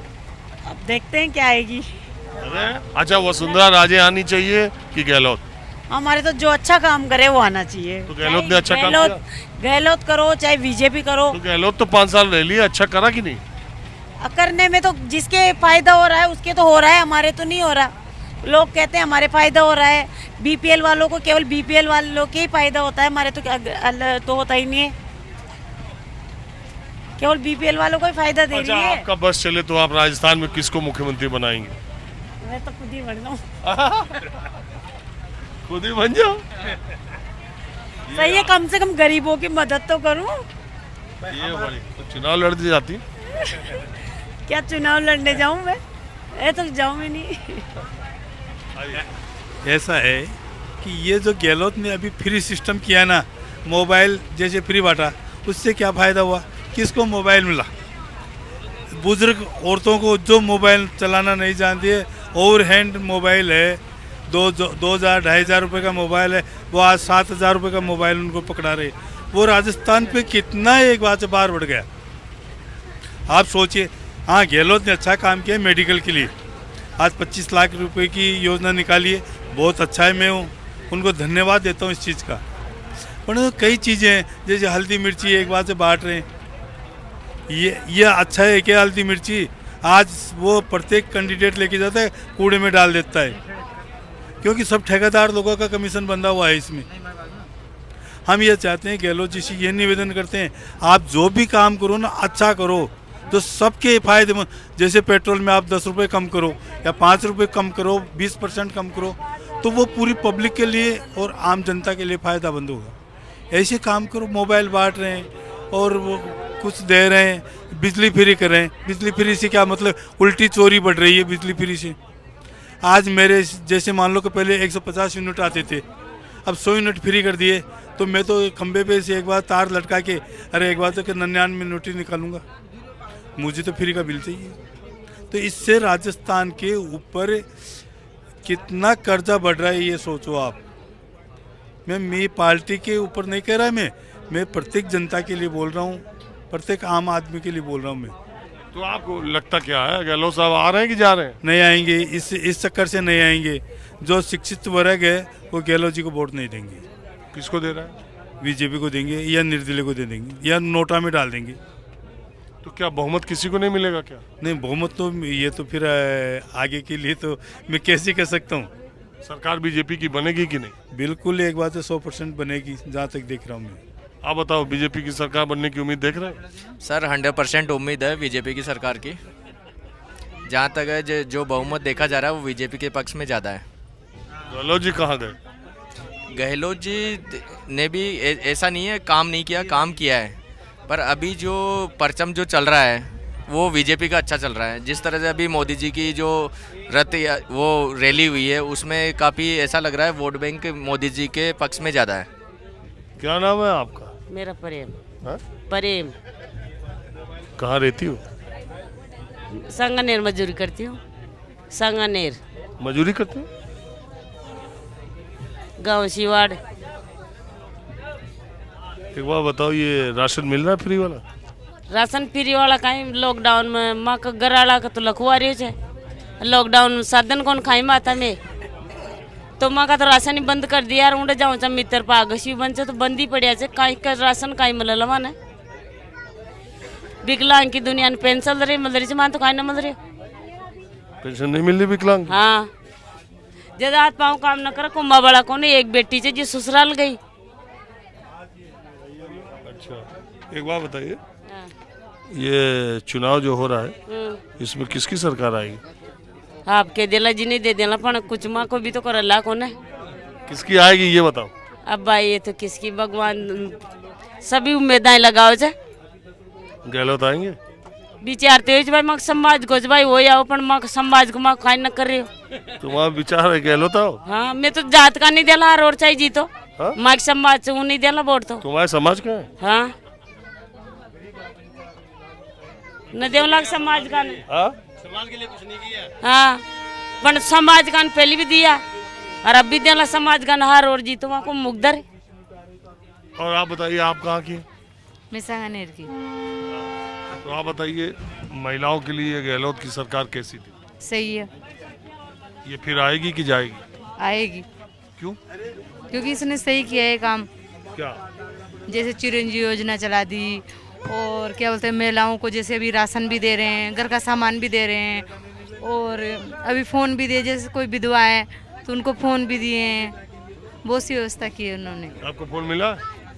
अब देखते हैं क्या आएगी। अरे अच्छा, वसुंधरा राजे आनी चाहिए कि गहलोत? हमारे तो जो अच्छा काम करे वो आना चाहिए। तो गहलोत ने अच्छा काम किया? गहलोत करो चाहे बीजेपी करो। तो गहलोत तो 5 साल रह लिया, अच्छा करा कि नहीं? करने में तो जिसके फायदा हो रहा है उसके तो हो रहा है, हमारे तो नहीं हो रहा। लोग कहते हैं हमारे फायदा हो रहा है, बीपीएल वालों को केवल बीपीएल वालों के ही फायदा होता है, हमारे तो होता ही नहीं है। केवल बीपीएल वालों को ही फायदा दे अच्छा, रही है। आपका बस चले तो आप राजस्थान में किसको मुख्यमंत्री बनाएंगे? मैं तो खुद ही बन जाऊँ। खुद ही बन जाओ। सही है, कम से कम गरीबों की मदद तो करूं। ये बड़ी तो चुनाव लड़ती जाती? क्या चुनाव लड़ने जाऊं मैं? तो जाऊं ही नहीं। ऐसा है कि ये जो गहलोत ने अभी फ्री सिस्टम किया ना, मोबाइल जैसे फ्री बांटा, उससे क्या फ़ायदा हुआ? किसको मोबाइल मिला? बुजुर्ग औरतों को जो मोबाइल चलाना नहीं जानती है, ओवर हैंड मोबाइल है, 2,000-2,500 रुपये का मोबाइल है, वो आज 7,000 रुपये का मोबाइल उनको पकड़ा रहे। वो राजस्थान पे कितना एक बात से बाहर बढ़ गया। आप सोचिए। हाँ, गहलोत ने अच्छा काम किया मेडिकल के लिए, आज 25 लाख रुपए की योजना निकाली है, बहुत अच्छा है। मैं उनको धन्यवाद देता हूँ इस चीज़ का। पर कई चीज़ें हैं जैसे हल्दी मिर्ची एक बात से बांट रहे हैं, ये अच्छा है क्या? हल्दी मिर्ची आज वो प्रत्येक कैंडिडेट लेके जाता है, कूड़े में डाल देता है, क्योंकि सब ठेकेदार लोगों का कमीशन बंधा हुआ है इसमें। हम ये चाहते हैं, गहलोत जी से ये निवेदन करते हैं, आप जो भी काम करो ना अच्छा करो, तो सबके फायदेमंद। जैसे पेट्रोल में आप 10 रुपये कम करो या 5 रुपये कम करो, 20% कम करो, तो वो पूरी पब्लिक के लिए और आम जनता के लिए फ़ायदा मंद होगा। ऐसे काम करो। मोबाइल बांट रहे हैं और वो कुछ दे रहे हैं, बिजली फ्री कर रहे हैं। बिजली फ्री से क्या मतलब? उल्टी चोरी बढ़ रही है बिजली फ्री से। आज मेरे जैसे मान लो कि पहले 150 यूनिट आते थे, अब 100 यूनिट फ्री कर दिए, तो मैं तो खंबे पे से एक बार तार लटका के एक बार तो 99 यूनिट ही निकालूंगा, मुझे तो फ्री का बिल चाहिए। तो इससे राजस्थान के ऊपर कितना कर्जा बढ़ रहा है ये सोचो आप। मैं मेरी पार्टी के ऊपर नहीं कह रहा, मैं प्रत्येक जनता के लिए बोल रहा हूँ, प्रत्येक आम आदमी के लिए बोल रहा हूँ मैं। तो आपको लगता क्या है, गहलोत साहब आ रहे हैं कि जा रहे हैं? नहीं आएंगे, इस चक्कर से नहीं आएंगे। जो शिक्षित वर्ग है वो गहलोत जी को वोट नहीं देंगे। किसको दे रहा है? बीजेपी को देंगे या निर्दलीय को दे देंगे या नोटा में डाल देंगे। तो क्या बहुमत किसी को नहीं मिलेगा क्या? नहीं, बहुमत तो ये तो फिर आगे के लिए तो मैं कैसे कह सकता हूँ। सरकार बीजेपी की बनेगी कि नहीं? बिल्कुल एक बात है, 100% बनेगी, जहाँ तक देख रहा हूँ मैं। आप बताओ, बीजेपी की सरकार बनने की उम्मीद देख रहे हैं? सर 100% उम्मीद है बीजेपी की सरकार की। जहाँ तक है जो बहुमत देखा जा रहा है वो बीजेपी के पक्ष में ज़्यादा है। गहलोत जी कहाँ गए? गहलोत जी ने भी ऐसा नहीं है काम नहीं किया, काम किया है, पर अभी जो परचम जो चल रहा है वो बीजेपी का अच्छा चल रहा है। जिस तरह से अभी मोदी जी की जो रथ वो रैली हुई है उसमें काफ़ी ऐसा लग रहा है वोट बैंक मोदी जी के पक्ष में ज़्यादा है। क्या नाम है आपका? मेरा प्रेम। हाँ? प्रेम। कहाँ रहती हो? संगनेर मजदूरी करती हूँ। संगनेर मजदूरी करते हो? गांव शिवाड़। एक बार बताओ, ये राशन मिल रहा है फ्री वाला? राशन फ्री वाला कहीं लॉकडाउन में माँ का गराड़ा का तो लखवा रही है। लॉकडाउन में साधन कौन खाई माता में, तो माँ का तो राशन ही बंद कर दिया। उड़े जाऊँ चा मित्र पागसी बन तो बंद ही पड़िया से कहीं का राशन कहीं मिलल माने। विकलांग की दुनिया में पेंशन दे रही मिल रही से मान तो कहीं ना मिल रही। पेंशन नहीं मिल रही विकलांग? हाँ, जब हाथ पाँव काम न करे कुंभा बड़ा कौन एक बेटी से जी ससुराल गई। अच्छा, एक बात बताइए, ये चुनाव जो हो रहा है इसमें किसकी सरकार आएगी? आपके दिला जी नहीं दे देना पर कुछ माँ को भी तो कर अल्लाह को न। किसकी आएगी ये बताओ। अब भाई ये तो किसकी भगवान सभी उम्मीदें लगाओ जा। गहलोत आएंगे? विचारते हो भाई माँ समाज को भाई वो आओ पर माँ समाज को माँ खाई न कर रही हो। तुम्हारा विचार है गहलोत आओ? हाँ, मैं तो जात का नहीं देला और चाहिए जी तो माँ समाज से वो नहीं देला वोट तो। तुम्हारे समाज का है? हाँ, न देवला समाज का नहीं। समाज के लिए कुछ नहीं किया। हाँ, पर समाज का पहले भी दिया और अब भी देला समाज का हार और जीतो वहाँ को मुकदर। और आप बताइए, आप कहाँ की? मैं सांगानेर की। तो आप बताइए, महिलाओं के लिए गहलोत की सरकार कैसी थी? सही है। ये फिर आएगी कि जाएगी? आएगी। क्यों? क्योंकि इसने सही किया है काम। क्या? जैसे चिरंजीवी योजना चला दी और क्या बोलते हैं महिलाओं को जैसे अभी राशन भी दे रहे हैं, घर का सामान भी दे रहे हैं और अभी फ़ोन भी दिए, जैसे कोई विधवा है तो उनको फ़ोन भी दिए हैं। बहुत सी व्यवस्था की है उन्होंने। आपको फ़ोन मिला?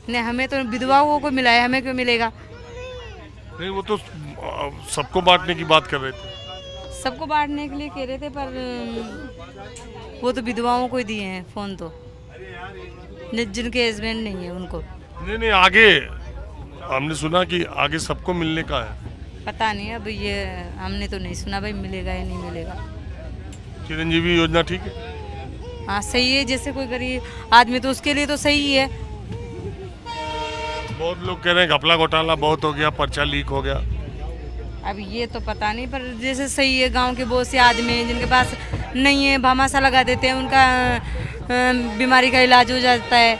नहीं, हमें तो विधवाओं को मिला है, हमें क्यों मिलेगा? नहीं, वो तो सबको बांटने की बात कर रहे थे। सबको बांटने के लिए कह रहे थे पर वो तो विधवाओं को ही दिए हैं फ़ोन, तो जिनके हस्बैंड नहीं है उनको। नहीं, आगे हमने सुना कि आगे सबको मिलने का है। पता नहीं, अब ये हमने तो नहीं सुना भाई मिलेगा या नहीं मिलेगा। चिरंजीवी योजना ठीक है? हाँ, सही है। जैसे कोई गरीब आदमी तो उसके लिए तो सही है। बहुत लोग कह रहे हैं घपला घोटाला बहुत हो गया, पर्चा लीक हो गया। अब ये तो पता नहीं, पर जैसे सही है। गांव के बहुत से आदमी हैं जिनके पास नहीं है, भामाशा लगा देते हैं, उनका बीमारी का इलाज हो जाता है।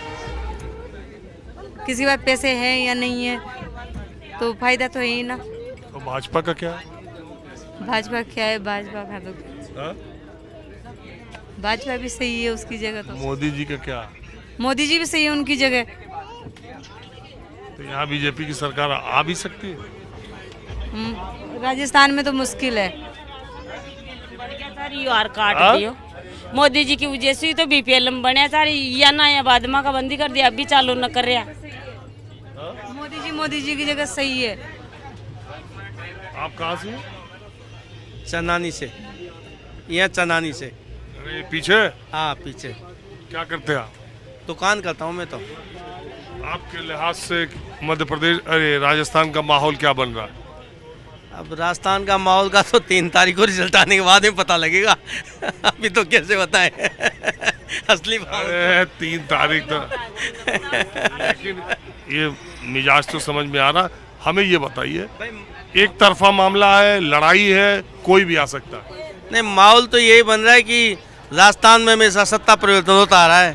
किसी के पास पैसे हैं या नहीं है तो फायदा तो है ही ना। तो भाजपा का क्या है? भाजपा क्या है? भाजपा का तो भाजपा भी सही है उसकी जगह। तो मोदी जी का क्या? मोदी जी भी सही है उनकी जगह। तो यहाँ बीजेपी की सरकार आ भी सकती है? राजस्थान में तो मुश्किल है। काट दियो मोदी जी की वजह से तो बीपीएल बने सारी या ना या बाद में का बंदी कर दिया, अभी चालू न कर रहा। मोदी जी की जगह सही है। आप कहाँ से? चनानी से। यहाँ चनानी से। अरे पीछे? हाँ, पीछे। क्या करते हैं आप? दुकान करता हूँ मैं तो। आपके लिहाज से मध्य प्रदेश, अरे राजस्थान का माहौल क्या बन रहा है? अब राजस्थान का माहौल का तो 3 तारीख को रिजल्ट आने के बाद ही पता लगेगा। अभी तो कैसे बताएं असली माहौल। 3 तारीख तो लेकिन ये मिजाज तो समझ में आ रहा। हमें ये बताइए, एक तरफा मामला है, लड़ाई है, कोई भी आ सकता है? नहीं, माहौल तो यही बन रहा है कि राजस्थान में हमेशा सत्ता परिवर्तन होता आ रहा है,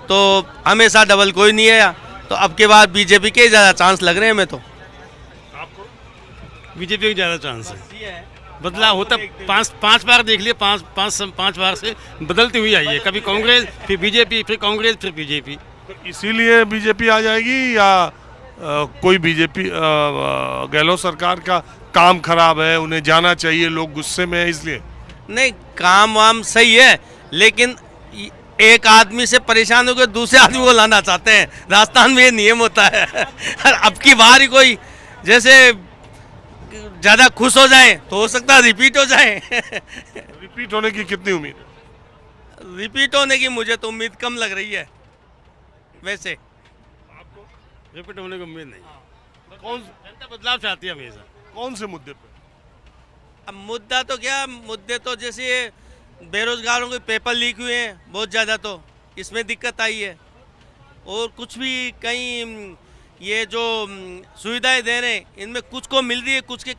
तो हमेशा डबल कोई नहीं है। तो अब के बाद बीजेपी के ज़्यादा चांस लग रहे हैं। मैं तो बीजेपी के ज़्यादा चांस है। बदलाव होता 5 बार देख लिया, 5 बार से बदलती हुई आई है। कभी कांग्रेस, फिर बीजेपी, फिर कांग्रेस, फिर बीजेपी। तो इसीलिए बीजेपी आ जाएगी या कोई बीजेपी गहलोत सरकार का काम खराब है, उन्हें जाना चाहिए, लोग गुस्से में है इसलिए? नहीं, काम वाम सही है, लेकिन एक आदमी से परेशान होकर दूसरे आदमी को लाना चाहते हैं। राजस्थान में ये नियम होता है। अब की बार ही कोई जैसे ज़्यादा खुश हो जाए तो हो सकता है रिपीट हो जाए। रिपीट होने की कितनी उम्मीद है? रिपीट होने की मुझे तो उम्मीद कम लग रही है। वैसे आपको रिपीट होने की उम्मीद नहीं। कौन जनता बदलाव चाहती है हमेशा। कौन से मुद्दे पे? अब मुद्दा तो क्या, मुद्दे तो जैसे बेरोजगारों के पेपर लीक हुए हैं बहुत ज़्यादा, तो इसमें दिक्कत आई है। और कुछ भी कहीं ये जो सुविधाएं दे रहे हैं इनमें कुछ को मिल रही है, कुछ के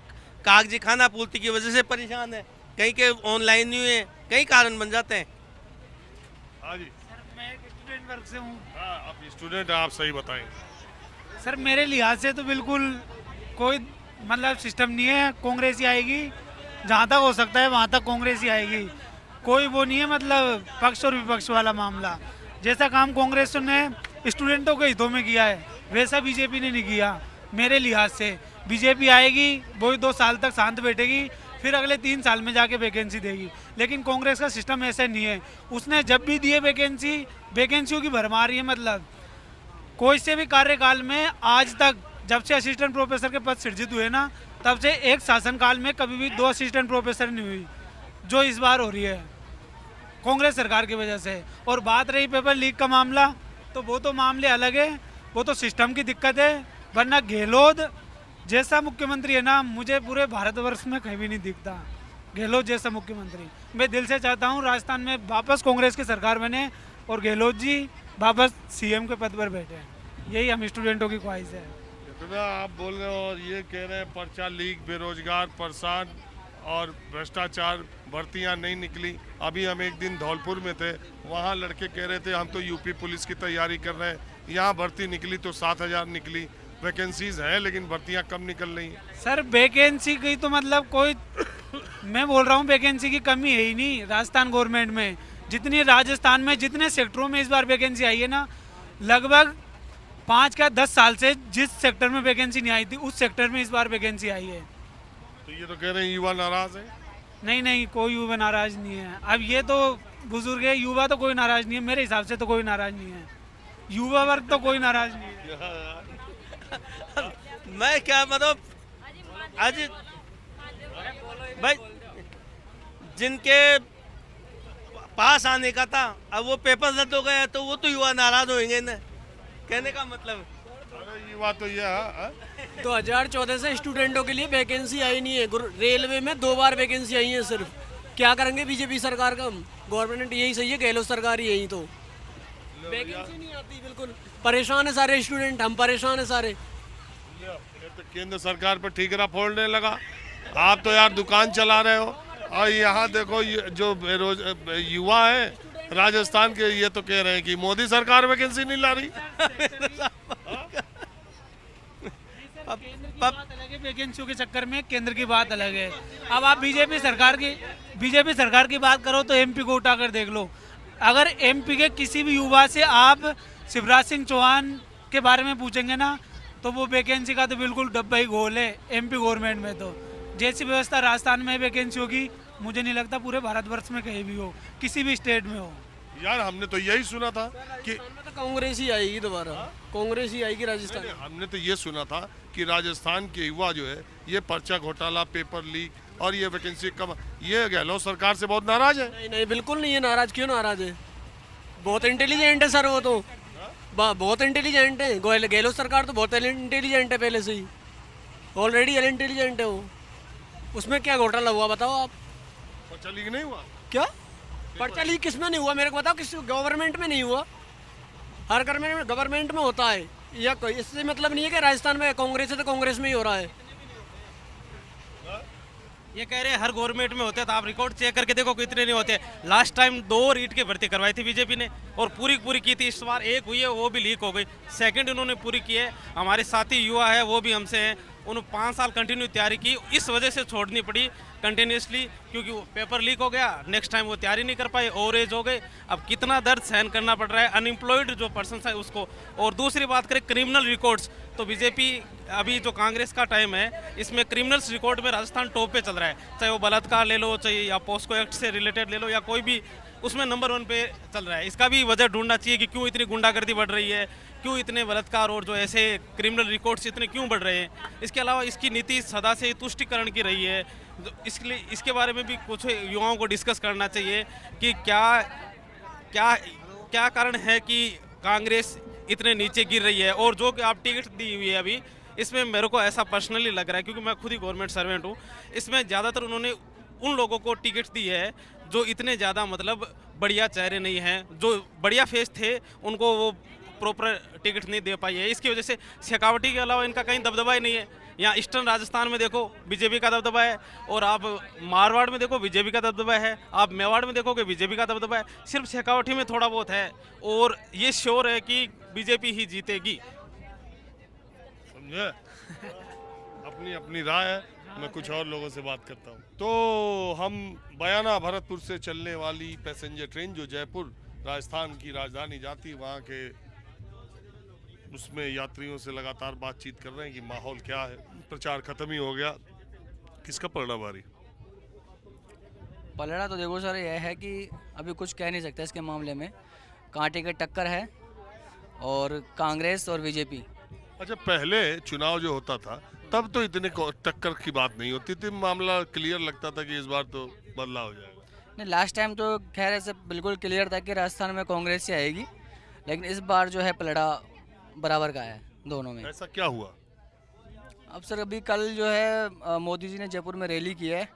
कागजी खाना पूर्ति की वजह से परेशान है, कहीं के ऑनलाइन नहीं हुए, कई कारण बन जाते हैं। हाँ जी सर, मैं एक स्टूडेंट वर्ग से हूँ। हाँ, आप स्टूडेंट हैं, आप सही बताएंगे। सर, मेरे लिहाज से तो बिल्कुल कोई मतलब सिस्टम नहीं है। कांग्रेस ही आएगी, जहाँ तक हो सकता है वहाँ तक कांग्रेस ही आएगी। कोई वो नहीं है मतलब पक्ष और विपक्ष वाला मामला। जैसा काम कांग्रेस ने स्टूडेंटों के हितों में किया है वैसा बीजेपी ने नहीं किया। मेरे लिहाज से बीजेपी आएगी, वही 2 साल तक शांत बैठेगी, फिर अगले 3 साल में जाके वैकेंसी देगी। लेकिन कांग्रेस का सिस्टम ऐसा नहीं है, उसने जब भी दिए वैकेंसी, वैकेंसियों की भरमार है। मतलब कोई से भी कार्यकाल में आज तक, जब से असिस्टेंट प्रोफेसर के पद सृजित हुए ना, तब से एक शासनकाल में कभी भी 2 असिस्टेंट प्रोफेसर नहीं हुई, जो इस बार हो रही है कांग्रेस सरकार की वजह से। और बात रही पेपर लीक का मामला, तो वो तो मामले अलग है, वो तो सिस्टम की दिक्कत है। वरना गहलोत जैसा मुख्यमंत्री है ना, मुझे पूरे भारतवर्ष में कहीं भी नहीं दिखता गहलोत जैसा मुख्यमंत्री। मैं दिल से चाहता हूँ राजस्थान में वापस कांग्रेस की सरकार बने और गहलोत जी वापस सीएम के पद पर बैठे। यही हम स्टूडेंटों की ख्वाहिश है। इतना आप बोल रहे हो और ये कह रहे हैं पर्चा लीक, बेरोजगार परेशान और भ्रष्टाचार, भर्तियां नहीं निकली। अभी हम एक दिन धौलपुर में थे, वहाँ लड़के कह रहे थे हम तो यूपी पुलिस की तैयारी कर रहे हैं, यहाँ भर्ती निकली तो 7,000 निकली। वैकेंसीज हैं लेकिन भर्तियां कम निकल रही हैं। सर वैकेंसी की तो मतलब कोई मैं बोल रहा हूँ वैकेंसी की कमी है ही नहीं राजस्थान गवर्नमेंट में। जितनी राजस्थान में जितने सेक्टरों में इस बार वैकेंसी आई है ना, लगभग 5 या 10 साल से जिस सेक्टर में वैकेंसी नहीं आई थी, उस सेक्टर में इस बार वैकेंसी आई है। तो ये तो कह रहे हैं युवा नाराज है। नहीं नहीं, कोई युवा नाराज नहीं है। अब ये तो बुजुर्ग है, युवा तो कोई नाराज नहीं है, मेरे हिसाब से तो कोई नाराज नहीं है, युवा वर्ग तो कोई नाराज नहीं है। मैं क्या मतलब आज भाई जिनके पास आने का था, अब वो पेपर रद्द हो गया, तो वो तो युवा नाराज होंगे ना, कहने का मतलब। युवा तो ये है 2014 से स्टूडेंटों के लिए वैकेंसी आई नहीं है। रेलवे में 2 बार वैकेंसी आई है सिर्फ। क्या करेंगे बीजेपी सरकार का? गवर्नमेंट यही सही है, गहलोत सरकार ही यही। तो वैकेंसी नहीं आती, बिल्कुल परेशान है सारे स्टूडेंट, हम परेशान है सारे। तो केंद्र सरकार पर ठीकरा फोड़ने लगा। आप तो यार दुकान चला रहे हो और यहाँ देखो जो युवा है राजस्थान के, ये तो कह रहे हैं कि मोदी सरकार वैकेंसी नहीं ला रही। वैकेंसियों के चक्कर में केंद्र की बात अलग है। अब आप बीजेपी सरकार की बात करो तो एमपी को उठाकर देख लो। अगर एमपी के किसी भी युवा से आप शिवराज सिंह चौहान के बारे में पूछेंगे ना, तो वो वैकेंसी का तो बिल्कुल डब्बा ही घोल है एमपी गवर्नमेंट में। तो जैसी व्यवस्था राजस्थान में वैकेंसी होगी, मुझे नहीं लगता पूरे भारतवर्ष में कहीं भी हो, किसी भी स्टेट में हो। यार हमने तो यही सुना था कि कांग्रेस ही आएगी दोबारा, कांग्रेस ही आएगी राजस्थान। हमने तो ये सुना था कि राजस्थान के युवा जो है ये पर्चा घोटाला, पेपर लीक और ये वैकेंसी कम, ये गहलोत सरकार से बहुत नाराज है। नहीं नहीं, बिल्कुल नहीं है नाराज। क्यों नाराज है? बहुत इंटेलिजेंट है सर, वो तो बहुत इंटेलिजेंट है। गहलोत सरकार तो बहुत इंटेलिजेंट है, पहले से ही ऑलरेडी इंटेलिजेंट है वो। उसमें क्या घोटाला हुआ बताओ आप? पर्चा लीक नहीं हुआ क्या? पर्चा लीक किस में नहीं हुआ मेरे को बताओ? किस गवर्नमेंट में नहीं हुआ? हर गवर्नमेंट में होता है। या कोई इससे मतलब नहीं है कि राजस्थान में कांग्रेस है तो कांग्रेस में ही हो रहा है। ये कह रहे हैं हर गवर्नमेंट में होते हैं, तो आप रिकॉर्ड चेक करके देखो कितने नहीं होते। लास्ट टाइम 2 रीट की भर्ती करवाई थी बीजेपी ने और पूरी की थी। इस बार एक हुई है, वो भी लीक हो गई। सेकंड उन्होंने पूरी की है। हमारे साथी युवा है वो भी हमसे हैं, उन्होंने 5 साल कंटिन्यू तैयारी की, इस वजह से छोड़नी पड़ी कंटिन्यूसली, क्योंकि वो पेपर लीक हो गया। नेक्स्ट टाइम वो तैयारी नहीं कर पाए, ओवर एज हो गए। अब कितना दर्द सहन करना पड़ रहा है अनएम्प्लॉयड जो पर्सन है उसको। और दूसरी बात करें क्रिमिनल रिकॉर्ड्स, तो बीजेपी अभी जो कांग्रेस का टाइम है, इसमें क्रिमिनल्स रिकॉर्ड में राजस्थान टॉप पे चल रहा है। चाहे वो बलात्कार ले लो, चाहे या पोस्को एक्ट से रिलेटेड ले लो, या कोई भी, उसमें नंबर 1 पे चल रहा है। इसका भी वजह ढूंढना चाहिए कि क्यों इतनी गुंडागर्दी बढ़ रही है, क्यों इतने बलात्कार और जो ऐसे क्रिमिनल रिकॉर्ड्स इतने क्यों बढ़ रहे हैं। इसके अलावा इसकी नीति सदा से तुष्टिकरण की रही है। इसलिए इसके बारे में भी कुछ युवाओं को डिस्कस करना चाहिए कि क्या कारण है कि कांग्रेस इतने नीचे गिर रही है। और जो कि आप टिकट दी हुई है अभी, इसमें मेरे को ऐसा पर्सनली लग रहा है, क्योंकि मैं खुद ही गवर्नमेंट सर्वेंट हूँ, इसमें ज़्यादातर उन्होंने उन लोगों को टिकट दी है जो इतने ज़्यादा मतलब बढ़िया चेहरे नहीं हैं, जो बढ़िया फेस थे उनको वो प्रॉपर टिकट नहीं दे पाई है। इसकी वजह से शेखावटी के अलावा इनका कहीं दबदबा ही नहीं है। यहाँ ईस्टर्न राजस्थान में देखो बीजेपी का दबदबा है, और आप मारवाड़ में देखो बीजेपी का दबदबा है, आप मेवाड़ में देखोगे बीजेपी का दबदबा है। सिर्फ शेखावटी में थोड़ा बहुत है, और ये श्योर है कि बीजेपी ही जीतेगी। समझे? अपनी अपनी राय है, मैं कुछ और लोगों से बात करता हूँ। तो हम बयाना भरतपुर से चलने वाली पैसेंजर ट्रेन जो जयपुर राजस्थान की राजधानी जाती, वहाँ के उसमें यात्रियों से लगातार बातचीत कर रहे हैं कि माहौल क्या है। प्रचार खत्म ही हो गया, किसका पलड़ा भारी? पलड़ा तो देखो सर, यह है कि अभी कुछ कह नहीं सकते इसके मामले में। कांटे की टक्कर है और कांग्रेस और बीजेपी। अच्छा, पहले चुनाव जो होता था तब तो इतने टक्कर की बात नहीं होती थी, मामला क्लियर लगता था कि इस बार तो बदलाव हो जाएगा। नहीं, लास्ट टाइम तो खैर ऐसे बिल्कुल क्लियर था कि राजस्थान में कांग्रेस ही आएगी, लेकिन इस बार जो है पलड़ा बराबर का है दोनों में। ऐसा क्या हुआ? अब सर अभी कल जो है मोदी जी ने जयपुर में रैली की है,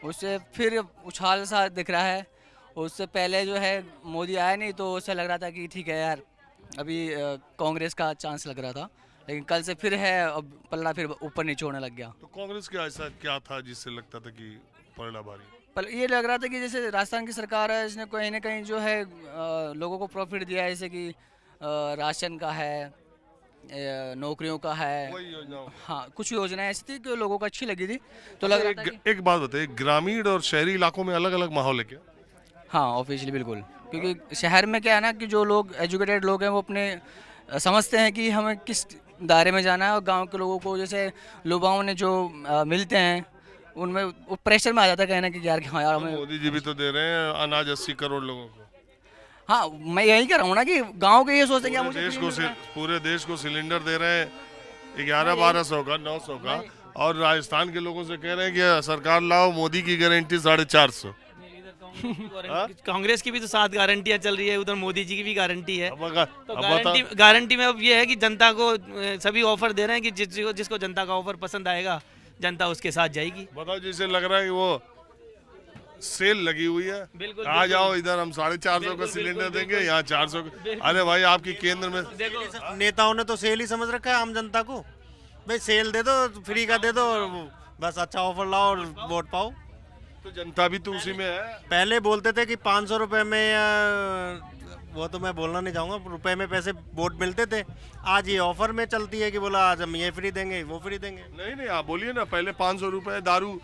उससे फिर उछाल सा दिख रहा है। उससे पहले जो है मोदी आया नहीं तो उससे लग रहा था कि ठीक है यार, अभी कांग्रेस का चांस लग रहा था, लेकिन कल से फिर है, अब पलड़ा फिर ऊपर नीचे होने लग गया। तो कांग्रेस का ऐसा क्या था जिससे लगता था कि पलड़ा भारी? पर ये लग रहा था कि जैसे राजस्थान की सरकार है, इसने कहीं ना कहीं जो है लोगों को प्रॉफिट दिया है, जैसे कि राशन का है, नौकरियों का है, हाँ कुछ योजनाएं ऐसी थी कि लोगों को अच्छी लगी थी। तो लग रहा था कि एक बात बताइए, ग्रामीण और शहरी इलाकों में अलग अलग माहौल है क्या? हाँ ऑफिशियली बिल्कुल, क्योंकि शहर में क्या है ना कि जो लोग एजुकेटेड लोग हैं वो अपने समझते हैं कि हमें किस दायरे में जाना है, और गांव के लोगों को जैसे युवाओं ने जो मिलते हैं उनमें वो प्रेशर में आ जाता है कहना कि यार हाँ यार हमें। मोदी जी भी तो दे रहे हैं अनाज 80 करोड़ लोगों को। हाँ मैं यही कह रहा हूँ ना कि गांव के ये सोचते हैं कि पूरे देश को सिलेंडर दे रहे हैं 1100-1200 का, 900 का, और राजस्थान के लोगों से कह रहे हैं कि सरकार लाओ, मोदी की गारंटी 450। कांग्रेस की भी तो 7 गारंटियां चल रही है, उधर मोदी जी की भी गारंटी है। तो गारंटी में अब ये है कि जनता को सभी ऑफर दे रहे हैं कि जिसको जनता का ऑफर पसंद आएगा जनता उसके साथ जाएगी। बताओ, जैसे लग रहा है कि वो सेल लगी हुई है, आ जाओ इधर हम 450 का सिलेंडर देंगे, यहाँ 400 का। अरे भाई आपकी केंद्र में नेताओं ने तो सेल ही समझ रखा है आम जनता को, भाई सेल दे दो, फ्री का दे दो, बस अच्छा ऑफर लाओ और वोट पाओ। तो जनता भी तो उसी में है। पहले बोलते थे कि 500 रुपए में, वो तो मैं बोलना नहीं चाहूँगा, रुपए में पैसे वोट मिलते थे। आज ये ऑफर में चलती है कि बोला आज हम ये फ्री देंगे, वो फ्री देंगे। नहीं आप बोलिए ना, पहले 500 रुपए दारू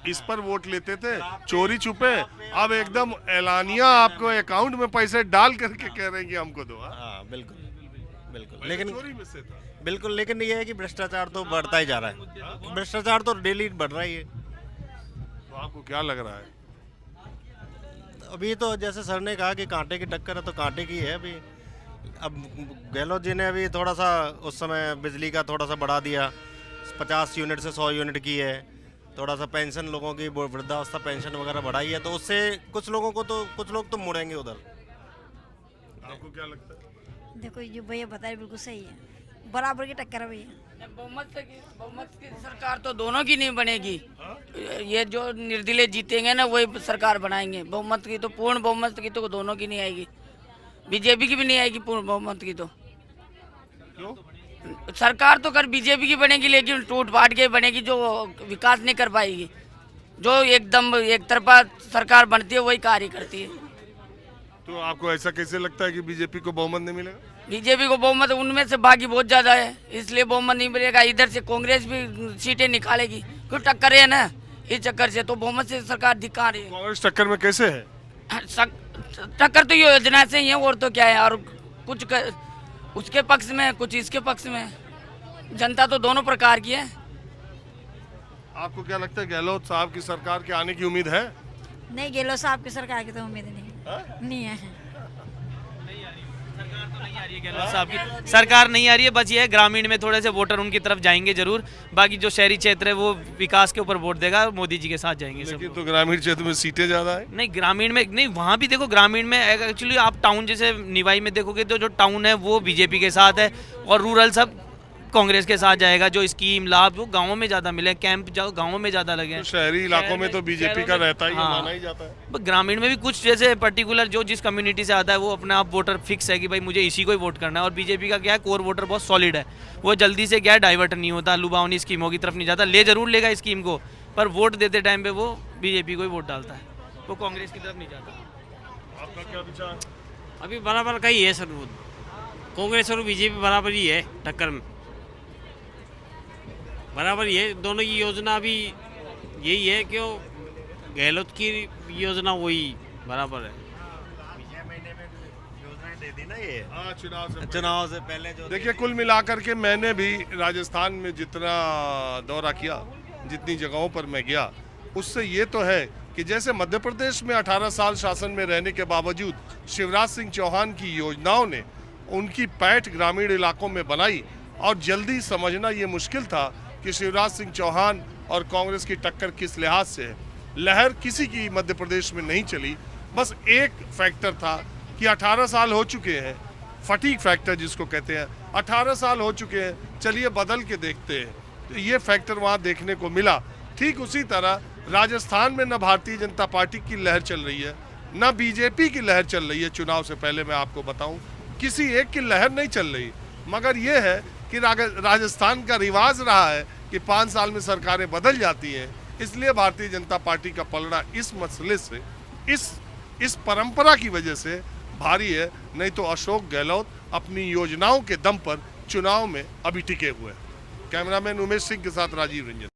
इस पर वोट लेते थे चोरी छुपे, अब एकदम एलानिया आपको अकाउंट में पैसे डाल करके कह रहे हैं कि हमको दो। हाँ बिल्कुल, लेकिन चोरी में से था बिल्कुल। लेकिन ये है कि भ्रष्टाचार तो बढ़ता ही जा रहा है, भ्रष्टाचार तो डेली बढ़ रहा ही है। तो आपको क्या लग रहा है? अभी तो जैसे सर ने कहा कि कांटे की टक्कर है, तो कांटे की है अभी। अब गहलोत जी ने अभी थोड़ा सा उस समय बिजली का थोड़ा सा बढ़ा दिया, 50 यूनिट से 100 यूनिट की है, थोड़ा सा पेंशन लोगों की वृद्धावस्था पेंशन वगैरह बढ़ाई है, तो उससे कुछ लोगों को तो कुछ लोग तो मुड़ेंगे उधर। आपको क्या लगता है? देखो जो भैया बता रहे बिल्कुल सही है, बराबर की टक्कर है भैया। बहुमत की सरकार तो दोनों की नहीं बनेगी, ये जो निर्दलीय जीतेंगे ना वही सरकार बनाएंगे। बहुमत की तो पूर्ण बहुमत की तो दोनों की नहीं आएगी, बीजेपी की भी नहीं आएगी पूर्ण बहुमत की। तो क्यों? सरकार तो कर बीजेपी की बनेगी, लेकिन टूट फाट के बनेगी, जो विकास नहीं कर पाएगी। जो एकदम एक तरफा सरकार बनती है वही कार्य करती है। तो आपको ऐसा कैसे लगता है कि बीजेपी को बहुमत नहीं मिलेगा? बीजेपी को बहुमत उनमें से बाकी बहुत ज्यादा है, इसलिए बहुमत नहीं मिलेगा। इधर से कांग्रेस भी सीटें निकालेगी, क्यों टक्कर है ना, इस चक्कर से तो बहुमत से सरकार दिखा रही है। कांग्रेस टक्कर में कैसे है? टक्कर तो ये योजना से ही है, और तो क्या है, और कुछ उसके पक्ष में कुछ इसके पक्ष में, जनता तो दोनों प्रकार की है। आपको क्या लगता है, गहलोत साहब की सरकार के आने की उम्मीद है? नहीं, गहलोत साहब की सरकार की तो उम्मीद नहीं है। गहलोत साहब की सरकार नहीं आ रही है, बस ये है ग्रामीण में थोड़े से वोटर उनकी तरफ जाएंगे जरूर, बाकी जो शहरी क्षेत्र है वो विकास के ऊपर वोट देगा, मोदी जी के साथ जाएंगे। लेकिन तो ग्रामीण क्षेत्र में सीटें ज्यादा है। नहीं ग्रामीण में नहीं, वहाँ भी देखो ग्रामीण में एक्चुअली आप टाउन जैसे निवाई में देखोगे तो जो टाउन है वो बीजेपी के साथ है, और रूरल सब कांग्रेस के साथ जाएगा। जो स्कीम लाभ वो गाँव में ज्यादा मिले, कैंप जाओ गाँव में ज्यादा लगे। तो शहरी इलाकों में तो बीजेपी का रहता ही, माना ही जाता है। ग्रामीण में भी कुछ जैसे पर्टिकुलर जो जिस कम्युनिटी से आता है वो अपने आप वोटर फिक्स है कि भाई मुझे इसी को ही वोट करना है। और बीजेपी का क्या है, कोर वोटर बहुत सॉलिड है, वो जल्दी से क्या है डाइवर्ट नहीं होता, लुभावनी स्कीमों की तरफ नहीं जाता। ले जरूर लेगा स्कीम को, पर वोट देते टाइम पे वो बीजेपी को ही वोट डालता है, वो कांग्रेस की तरफ नहीं जाता। आपका क्या विचार? अभी बराबर का ही है सर, कांग्रेस और बीजेपी बराबर ही है टक्कर में, बराबर ही है दोनों की योजना। अभी यही है कि गहलोत की योजना वही बराबर है। दे दी ना ये चुनाव से पहले जो देखिए, कुल मिलाकर के मैंने भी राजस्थान में जितना दौरा किया, जितनी जगहों पर मैं गया, उससे ये तो है कि जैसे मध्य प्रदेश में 18 साल शासन में रहने के बावजूद शिवराज सिंह चौहान की योजनाओं ने उनकी पैठ ग्रामीण इलाकों में बनाई, और जल्दी समझना ये मुश्किल था कि शिवराज सिंह चौहान और कांग्रेस की टक्कर किस लिहाज से है। लहर किसी की मध्य प्रदेश में नहीं चली, बस एक फैक्टर था कि 18 साल हो चुके हैं, फटीक फैक्टर जिसको कहते हैं, 18 साल हो चुके हैं, चलिए बदल के देखते हैं। तो ये फैक्टर वहाँ देखने को मिला। ठीक उसी तरह राजस्थान में न भारतीय जनता पार्टी की लहर चल रही है, न बीजेपी की लहर चल रही है। चुनाव से पहले मैं आपको बताऊं, किसी एक की लहर नहीं चल रही, मगर ये है कि राजस्थान का रिवाज रहा है कि 5 साल में सरकारें बदल जाती हैं, इसलिए भारतीय जनता पार्टी का पलड़ा इस मसले से, इस परंपरा की वजह से भारी है। नहीं तो अशोक गहलोत अपनी योजनाओं के दम पर चुनाव में अभी टिके हुए हैं। कैमरामैन उमेश सिंह के साथ राजीव रंजन।